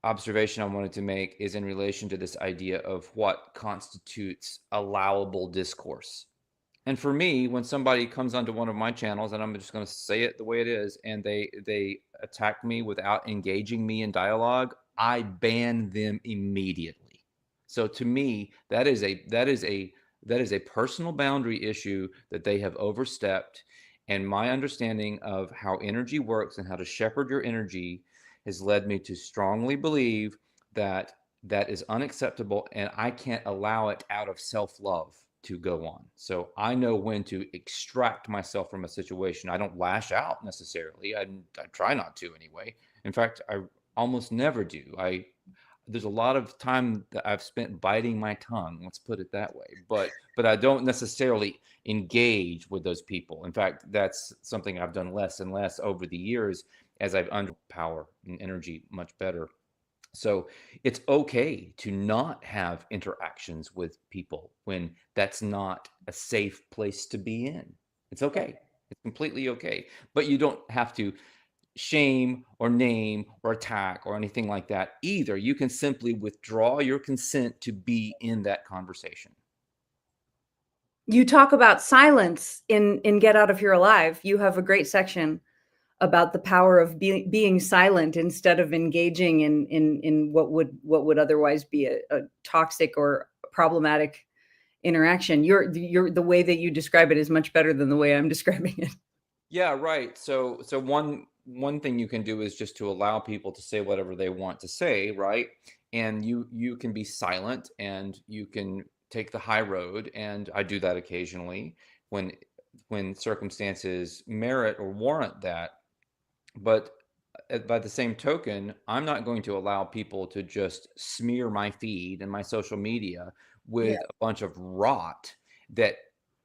observation I wanted to make is in relation to this idea of what constitutes allowable discourse. And for me, when somebody comes onto one of my channels, and I'm just going to say it the way it is, and they attack me without engaging me in dialogue, I ban them immediately. So to me, that is a personal boundary issue that they have overstepped. And my understanding of how energy works and how to shepherd your energy has led me to strongly believe that that is unacceptable, and I can't allow it out of self-love to go on. So I know when to extract myself from a situation. I don't lash out necessarily. I try not to anyway. In fact, I almost never do. There's a lot of time that I've spent biting my tongue, let's put it that way. But I don't necessarily engage with those people. In fact, that's something I've done less and less over the years as I've understood power and energy much better. So it's okay to not have interactions with people when that's not a safe place to be in. It's okay. It's completely okay. But you don't have to shame or name or attack or anything like that either. You can simply withdraw your consent to be in that conversation. You talk about silence in Get Out of Here Alive. You have a great section about the power of being silent instead of engaging in what would otherwise be a toxic or problematic interaction. The way that you describe it is much better than the way I'm describing it. Yeah, right. So one thing you can do is just to allow people to say whatever they want to say, right? And you can be silent and you can take the high road, and I do that occasionally when circumstances merit or warrant that. But by the same token, I'm not going to allow people to just smear my feed and my social media with a bunch of rot that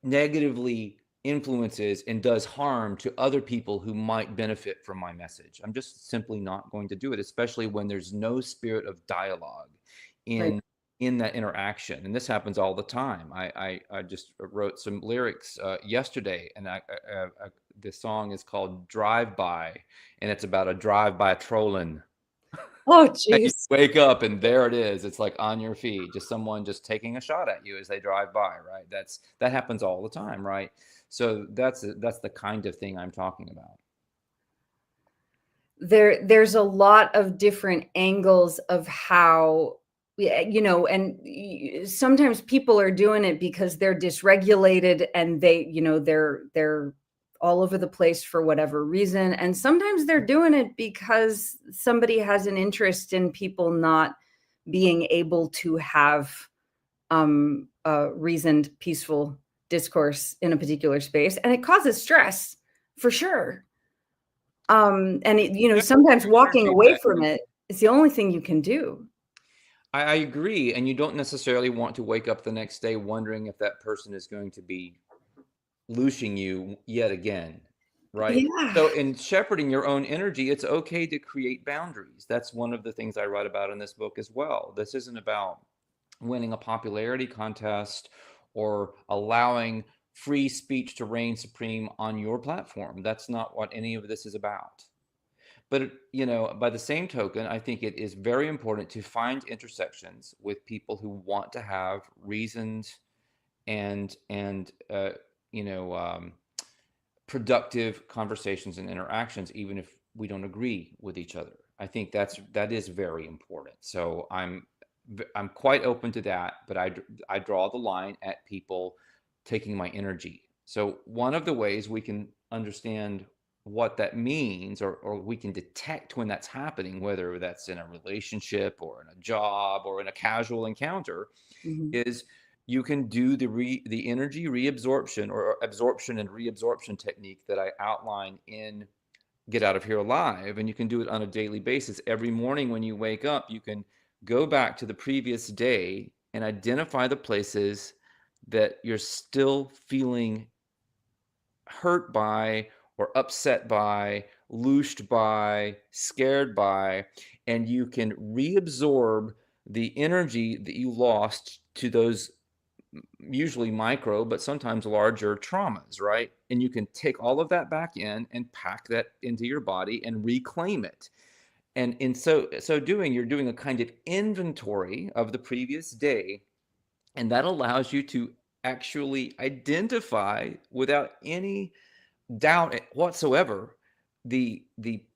negatively influences and does harm to other people who might benefit from my message. I'm just simply not going to do it, especially when there's no spirit of dialogue in that interaction. And this happens all the time. I just wrote some lyrics yesterday, and the song is called Drive By, and it's about a drive-by trolling. Oh, You jeez. wake up and there it is. It's like on your feed, just someone just taking a shot at you as they drive by, right? That happens all the time, right? So that's the kind of thing I'm talking about. There's a lot of different angles of how, and sometimes people are doing it because they're dysregulated and they're all over the place for whatever reason. And sometimes they're doing it because somebody has an interest in people not being able to have reasoned, peaceful discourse in a particular space. And it causes stress for sure. And sometimes walking away from it is the only thing you can do. I agree. And you don't necessarily want to wake up the next day wondering if that person is going to be looshing you yet again, right? Yeah. So in shepherding your own energy, it's okay to create boundaries. That's one of the things I write about in this book as well. This isn't about winning a popularity contest or allowing free speech to reign supreme on your platform. That's not what any of this is about. But, by the same token, I think it is very important to find intersections with people who want to have reasoned and productive conversations and interactions, even if we don't agree with each other. I think that is very important. So I'm quite open to that, but I draw the line at people taking my energy. So one of the ways we can understand what that means, or we can detect when that's happening, whether that's in a relationship or in a job or in a casual encounter, is you can do the energy reabsorption or absorption and reabsorption technique that I outline in Get Out of Here Alive. And you can do it on a daily basis. Every morning when you wake up, you can go back to the previous day and identify the places that you're still feeling hurt by or upset by, loosed by, scared by, and you can reabsorb the energy that you lost to those usually micro, but sometimes larger traumas, right? And you can take all of that back in and pack that into your body and reclaim it. And in so doing, you're doing a kind of inventory of the previous day, and that allows you to actually identify without any doubt whatsoever the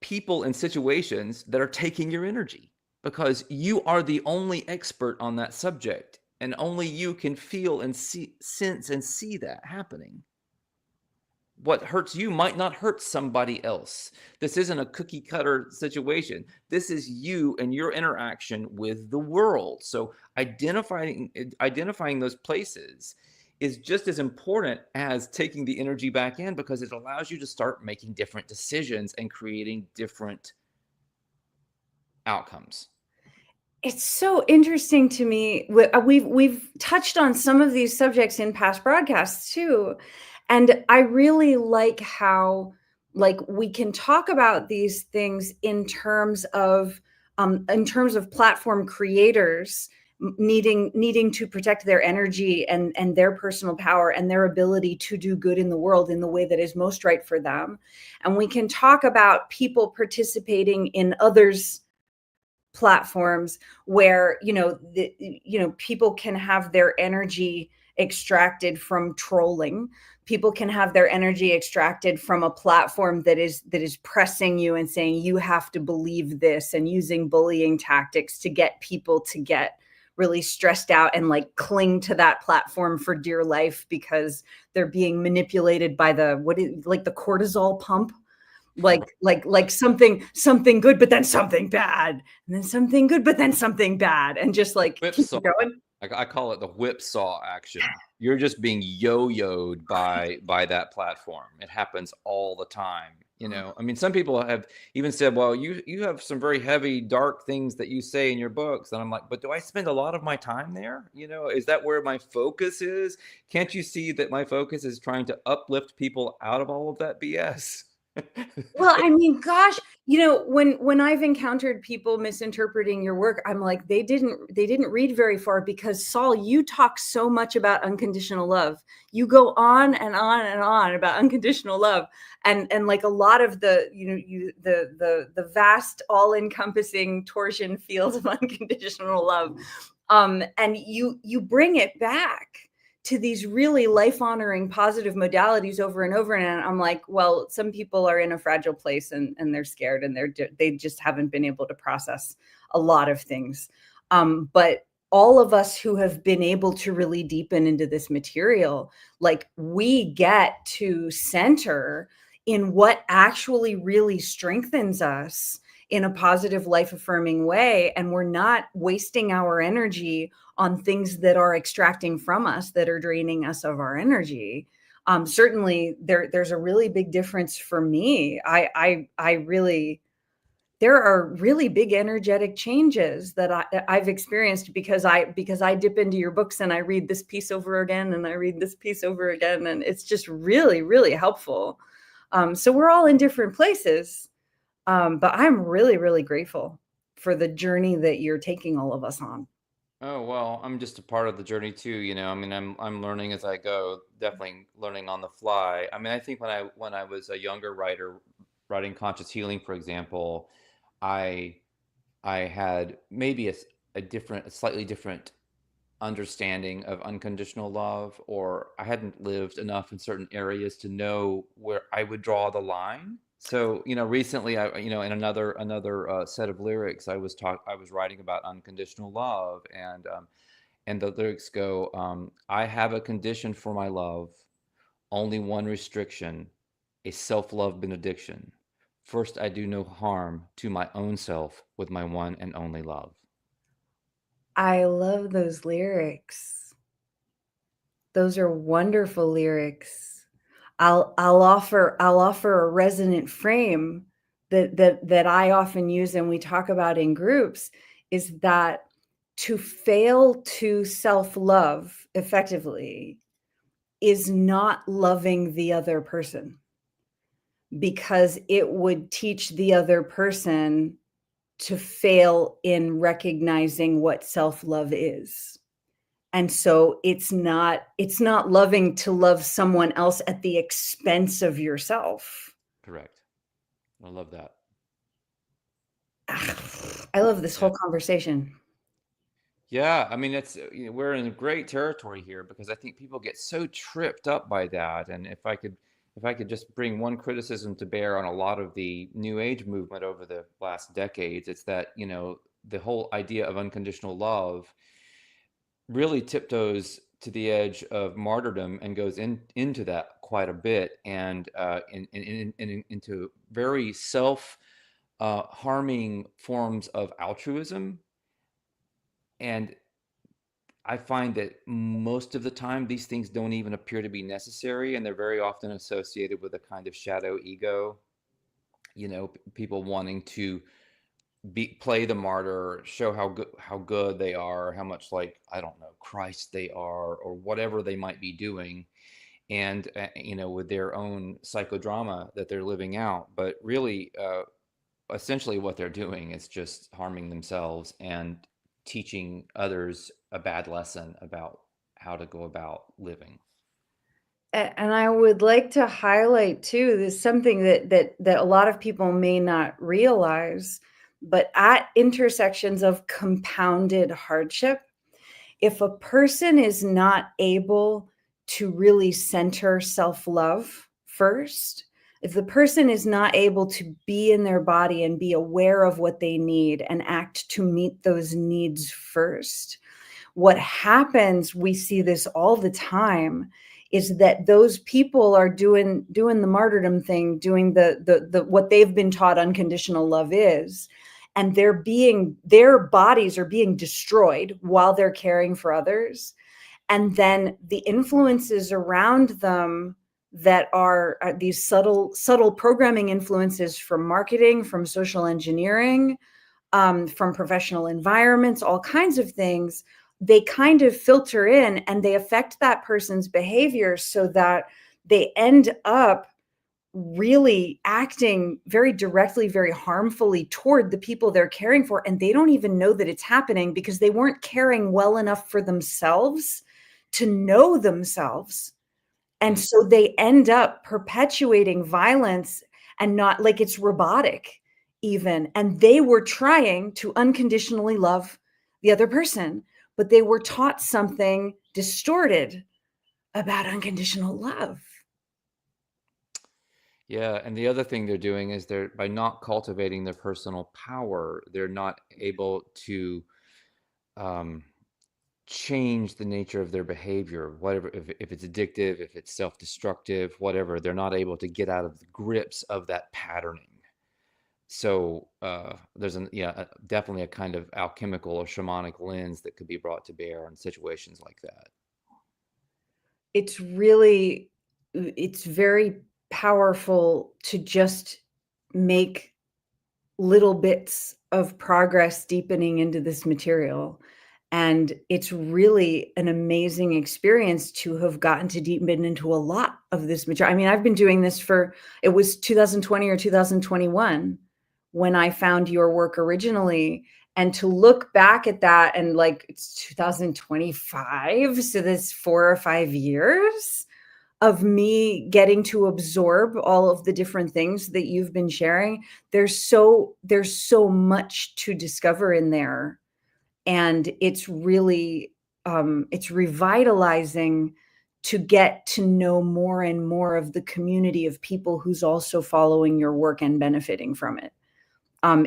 people and situations that are taking your energy, because you are the only expert on that subject, and only you can feel and sense and see that happening. What hurts you might not hurt somebody else. This isn't a cookie cutter situation. This is you and your interaction with the world. So identifying those places is just as important as taking the energy back in, because it allows you to start making different decisions and creating different outcomes. It's so interesting to me. We've touched on some of these subjects in past broadcasts too, and I really like how we can talk about these things in terms of platform creators needing to protect their energy and their personal power and their ability to do good in the world in the way that is most right for them. And we can talk about people participating in others' platforms where people can have their energy extracted from trolling. People can have their energy extracted from a platform that is pressing you and saying you have to believe this, and using bullying tactics to get people to get really stressed out and cling to that platform for dear life because they're being manipulated by the cortisol pump. Something good, but then something bad, and then something good, but then something bad, and just keep going. I call it the whipsaw action. You're just being yo-yoed by that platform. It happens all the time. I mean, some people have even said, well, you have some very heavy, dark things that you say in your books. And I'm like, but do I spend a lot of my time there? Is that where my focus is? Can't you see that my focus is trying to uplift people out of all of that BS? Well, I mean, gosh, when I've encountered people misinterpreting your work, I'm like, they didn't read very far, because Sol, you talk so much about unconditional love. You go on and on and on about unconditional love, and a lot of the the vast, all-encompassing torsion field of unconditional love, and you bring it back to these really life-honoring, positive modalities over and over. And I'm like, well, some people are in a fragile place and they're scared, and they just haven't been able to process a lot of things. But all of us who have been able to really deepen into this material, we get to center in what actually really strengthens us in a positive, life-affirming way. And we're not wasting our energy on things that are extracting from us, that are draining us of our energy. Certainly there's a really big difference for me. There are really big energetic changes that I've experienced because I dip into your books and I read this piece over again and I read this piece over again, and it's just really, really helpful. So we're all in different places, but I'm really, really grateful for the journey that you're taking all of us on. Oh, well, I'm just a part of the journey too, I mean, I'm learning as I go, definitely learning on the fly. I mean, I think when I was a younger writer, writing Conscious Healing, for example, I had maybe a slightly different understanding of unconditional love, or I hadn't lived enough in certain areas to know where I would draw the line. So, recently, in another set of lyrics, I was writing about unconditional love, and the lyrics go, I have a condition for my love, only one restriction, a self-love benediction. First, I do no harm to my own self with my one and only love. I love those lyrics. Those are wonderful lyrics. I'll offer a resonant frame that I often use and we talk about in groups, is that to fail to self-love effectively is not loving the other person, because it would teach the other person to fail in recognizing what self-love is. And so it's not loving to love someone else at the expense of yourself. Correct. I love that. I love this whole conversation. Yeah, I mean, we're in great territory here because I think people get so tripped up by that. And if I could just bring one criticism to bear on a lot of the New Age movement over the last decades, it's that, the whole idea of unconditional love really tiptoes to the edge of martyrdom and goes into that quite a bit, and into very harming forms of altruism. And I find that most of the time these things don't even appear to be necessary, and they're very often associated with a kind of shadow ego. People wanting to play the martyr, show how good they are, how much like, I don't know, Christ they are, or whatever they might be doing, and with their own psychodrama that they're living out. But really, essentially what they're doing is just harming themselves and teaching others a bad lesson about how to go about living. And I would like to highlight too, there's something that a lot of people may not realize, but at intersections of compounded hardship, if a person is not able to really center self-love first, if the person is not able to be in their body and be aware of what they need and act to meet those needs first, what happens, we see this all the time, is that those people are doing the martyrdom thing, doing the what they've been taught unconditional love is, and their bodies are being destroyed while they're caring for others. And then the influences around them that are these subtle programming influences from marketing, from social engineering, from professional environments, all kinds of things, they kind of filter in and they affect that person's behavior so that they end up really acting very directly, very harmfully toward the people they're caring for. And they don't even know that it's happening because they weren't caring well enough for themselves to know themselves. And so they end up perpetuating violence, and not like it's robotic even. And they were trying to unconditionally love the other person, but they were taught something distorted about unconditional love. Yeah, and the other thing they're doing is by not cultivating their personal power, they're not able to change the nature of their behavior, whatever, if it's addictive, if it's self-destructive, whatever. They're not able to get out of the grips of that patterning. So there's definitely a kind of alchemical or shamanic lens that could be brought to bear on situations like that. It's very powerful to just make little bits of progress deepening into this material. And it's really an amazing experience to have gotten to deepen into a lot of this material. I mean, I've been doing this it was 2020 or 2021 when I found your work originally. And to look back at that, and like, it's 2025, so that's 4 or 5 years of me getting to absorb all of the different things that you've been sharing. There's so much to discover in there. And it's really, it's revitalizing to get to know more and more of the community of people who's also following your work and benefiting from it.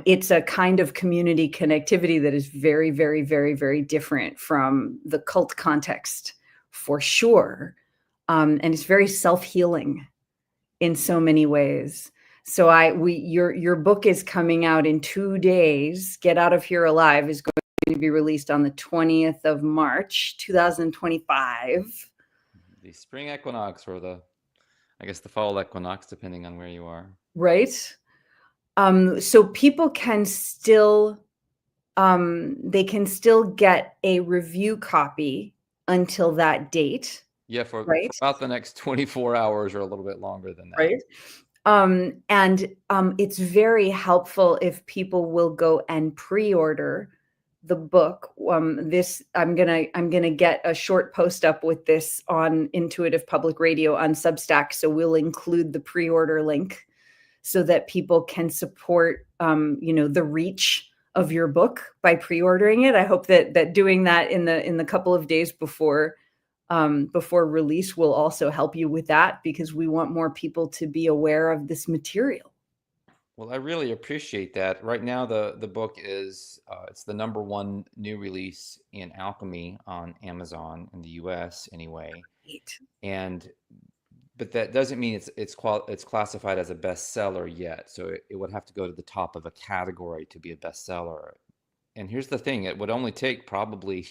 It's a kind of community connectivity that is very, very, very, very different from the cult context, for sure. And it's very self-healing in so many ways. So your book is coming out in 2 days. Get Out of Here Alive is going to be released on the 20th of March, 2025. The spring equinox, or I guess the fall equinox, depending on where you are. Right. So people can still, they can still get a review copy until that date. Yeah, for right. about the next 24 hours or a little bit longer than that. Right. It's very helpful if people will go and pre-order the book. I'm gonna get a short post up with this on Intuitive Public Radio on Substack, so we'll include the pre-order link so that people can support the reach of your book by pre-ordering it. I hope that doing that in the couple of days before release will also help you with that, because we want more people to be aware of this material. Well, I really appreciate that. Right now, the book is it's the #1 new release in alchemy on Amazon in the U.S. anyway. Great. But that doesn't mean it's classified as a bestseller yet. So it would have to go to the top of a category to be a bestseller. And here's the thing: it would only take probably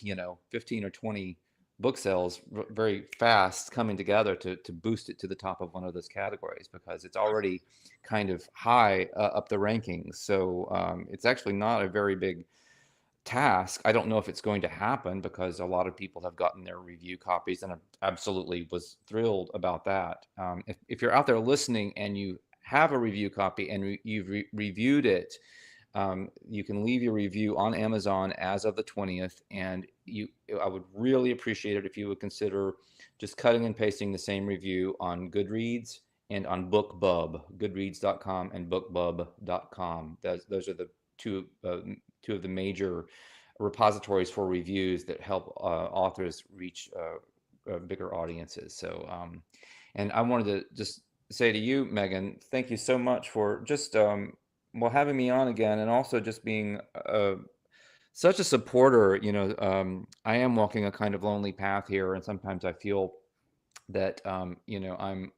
15 or 20 book sales very fast coming together to boost it to the top of one of those categories, because it's already kind of high up the rankings. So it's actually not a very big task. I don't know if it's going to happen, because a lot of people have gotten their review copies, and I absolutely was thrilled about that. If you're out there listening and you have a review copy and you've reviewed it, you can leave your review on Amazon as of the 20th, and I would really appreciate it if you would consider just cutting and pasting the same review on Goodreads and on BookBub, goodreads.com and bookbub.com. Those are the two of the major repositories for reviews that help authors reach bigger audiences. So, and I wanted to just say to you, Megan, thank you so much for just having me on again, and also just being such a supporter. I am walking a kind of lonely path here, and sometimes I feel that I'm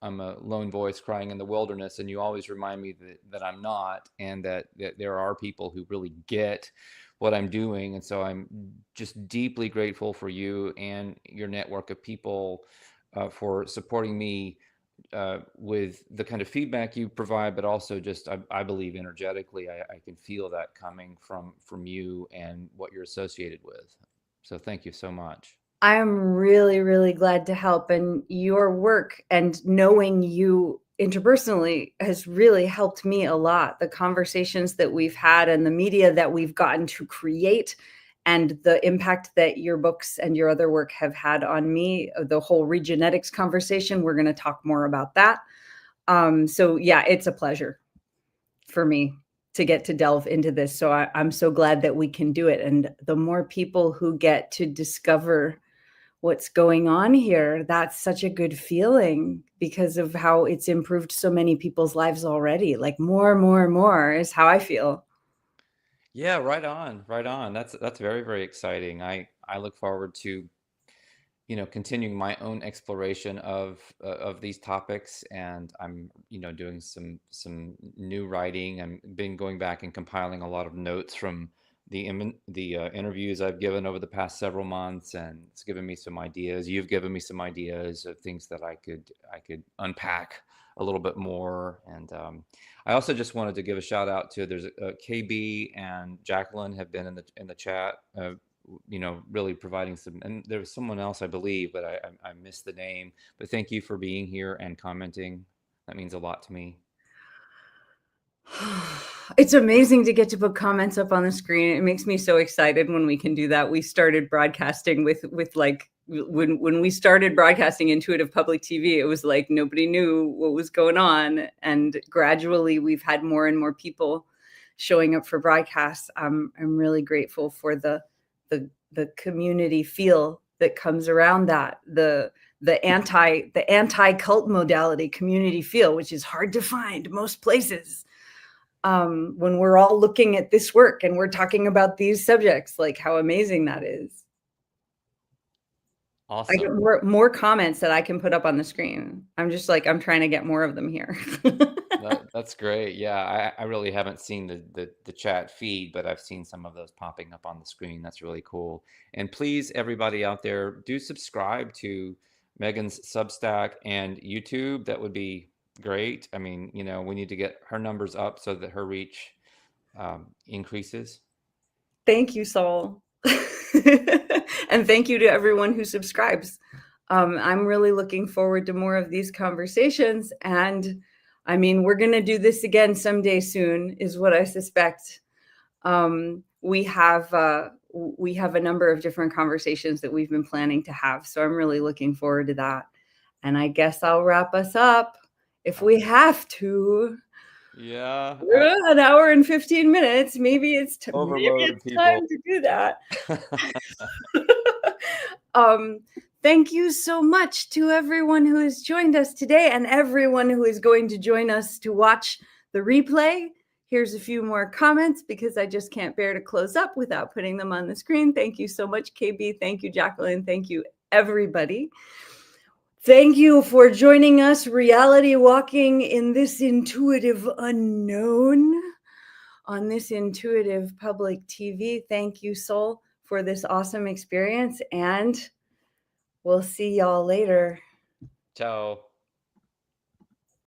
a lone voice crying in the wilderness, and you always remind me that I'm not, and that there are people who really get what I'm doing. And so I'm just deeply grateful for you and your network of people for supporting me with the kind of feedback you provide, but also just I believe energetically I can feel that coming from you and what you're associated with. So thank you so much. I'm really, really glad to help, and your work and knowing you interpersonally has really helped me a lot. The conversations that we've had and the media that we've gotten to create, and the impact that your books and your other work have had on me, the whole regenetics conversation, we're going to talk more about that. So yeah, it's a pleasure for me to get to delve into this. So I'm so glad that we can do it. And the more people who get to discover what's going on here, that's such a good feeling, because of how it's improved so many people's lives already. Like more is how I feel. Yeah, right on. That's very, very exciting. I look forward to continuing my own exploration of these topics, and I'm doing some new writing. I've been going back and compiling a lot of notes from the interviews I've given over the past several months, and it's given me some ideas. You've given me some ideas of things that I could unpack a little bit more. And I also just wanted to give a shout out to there's KB and Jacqueline have been in the chat. Really providing some, and there was someone else I believe, but I missed the name. But thank you for being here and commenting. That means a lot to me. It's amazing to get to put comments up on the screen. It makes me so excited when we can do that. We started broadcasting with like when we started broadcasting Intuitive Public TV, it was like nobody knew what was going on, and gradually we've had more and more people showing up for broadcasts. I'm really grateful for the community feel that comes around that, the anti-cult modality community feel, which is hard to find most places. When we're all looking at this work and we're talking about these subjects, like how amazing that is. Awesome. I get more comments that I can put up on the screen. I'm just like, I'm trying to get more of them here. That's great. Yeah, I really haven't seen the chat feed, but I've seen some of those popping up on the screen. That's really cool. And please, everybody out there, do subscribe to Megan's Substack and YouTube. That would be great. I mean, we need to get her numbers up so that her reach increases. Thank you, Sol. And thank you to everyone who subscribes. I'm really looking forward to more of these conversations, and I mean, we're going to do this again someday soon, is what I suspect. We have a number of different conversations that we've been planning to have. So I'm really looking forward to that. And I guess I'll wrap us up if we have to. Yeah. An hour and 15 minutes. Maybe it's time to do that. Thank you so much to everyone who has joined us today and everyone who is going to join us to watch the replay. Here's a few more comments because I just can't bear to close up without putting them on the screen. Thank you so much, KB. Thank you, Jacqueline. Thank you, everybody. Thank you for joining us, reality walking in this intuitive unknown on this Intuitive Public TV. Thank you, Sol, for this awesome experience, and we'll see y'all later. Ciao.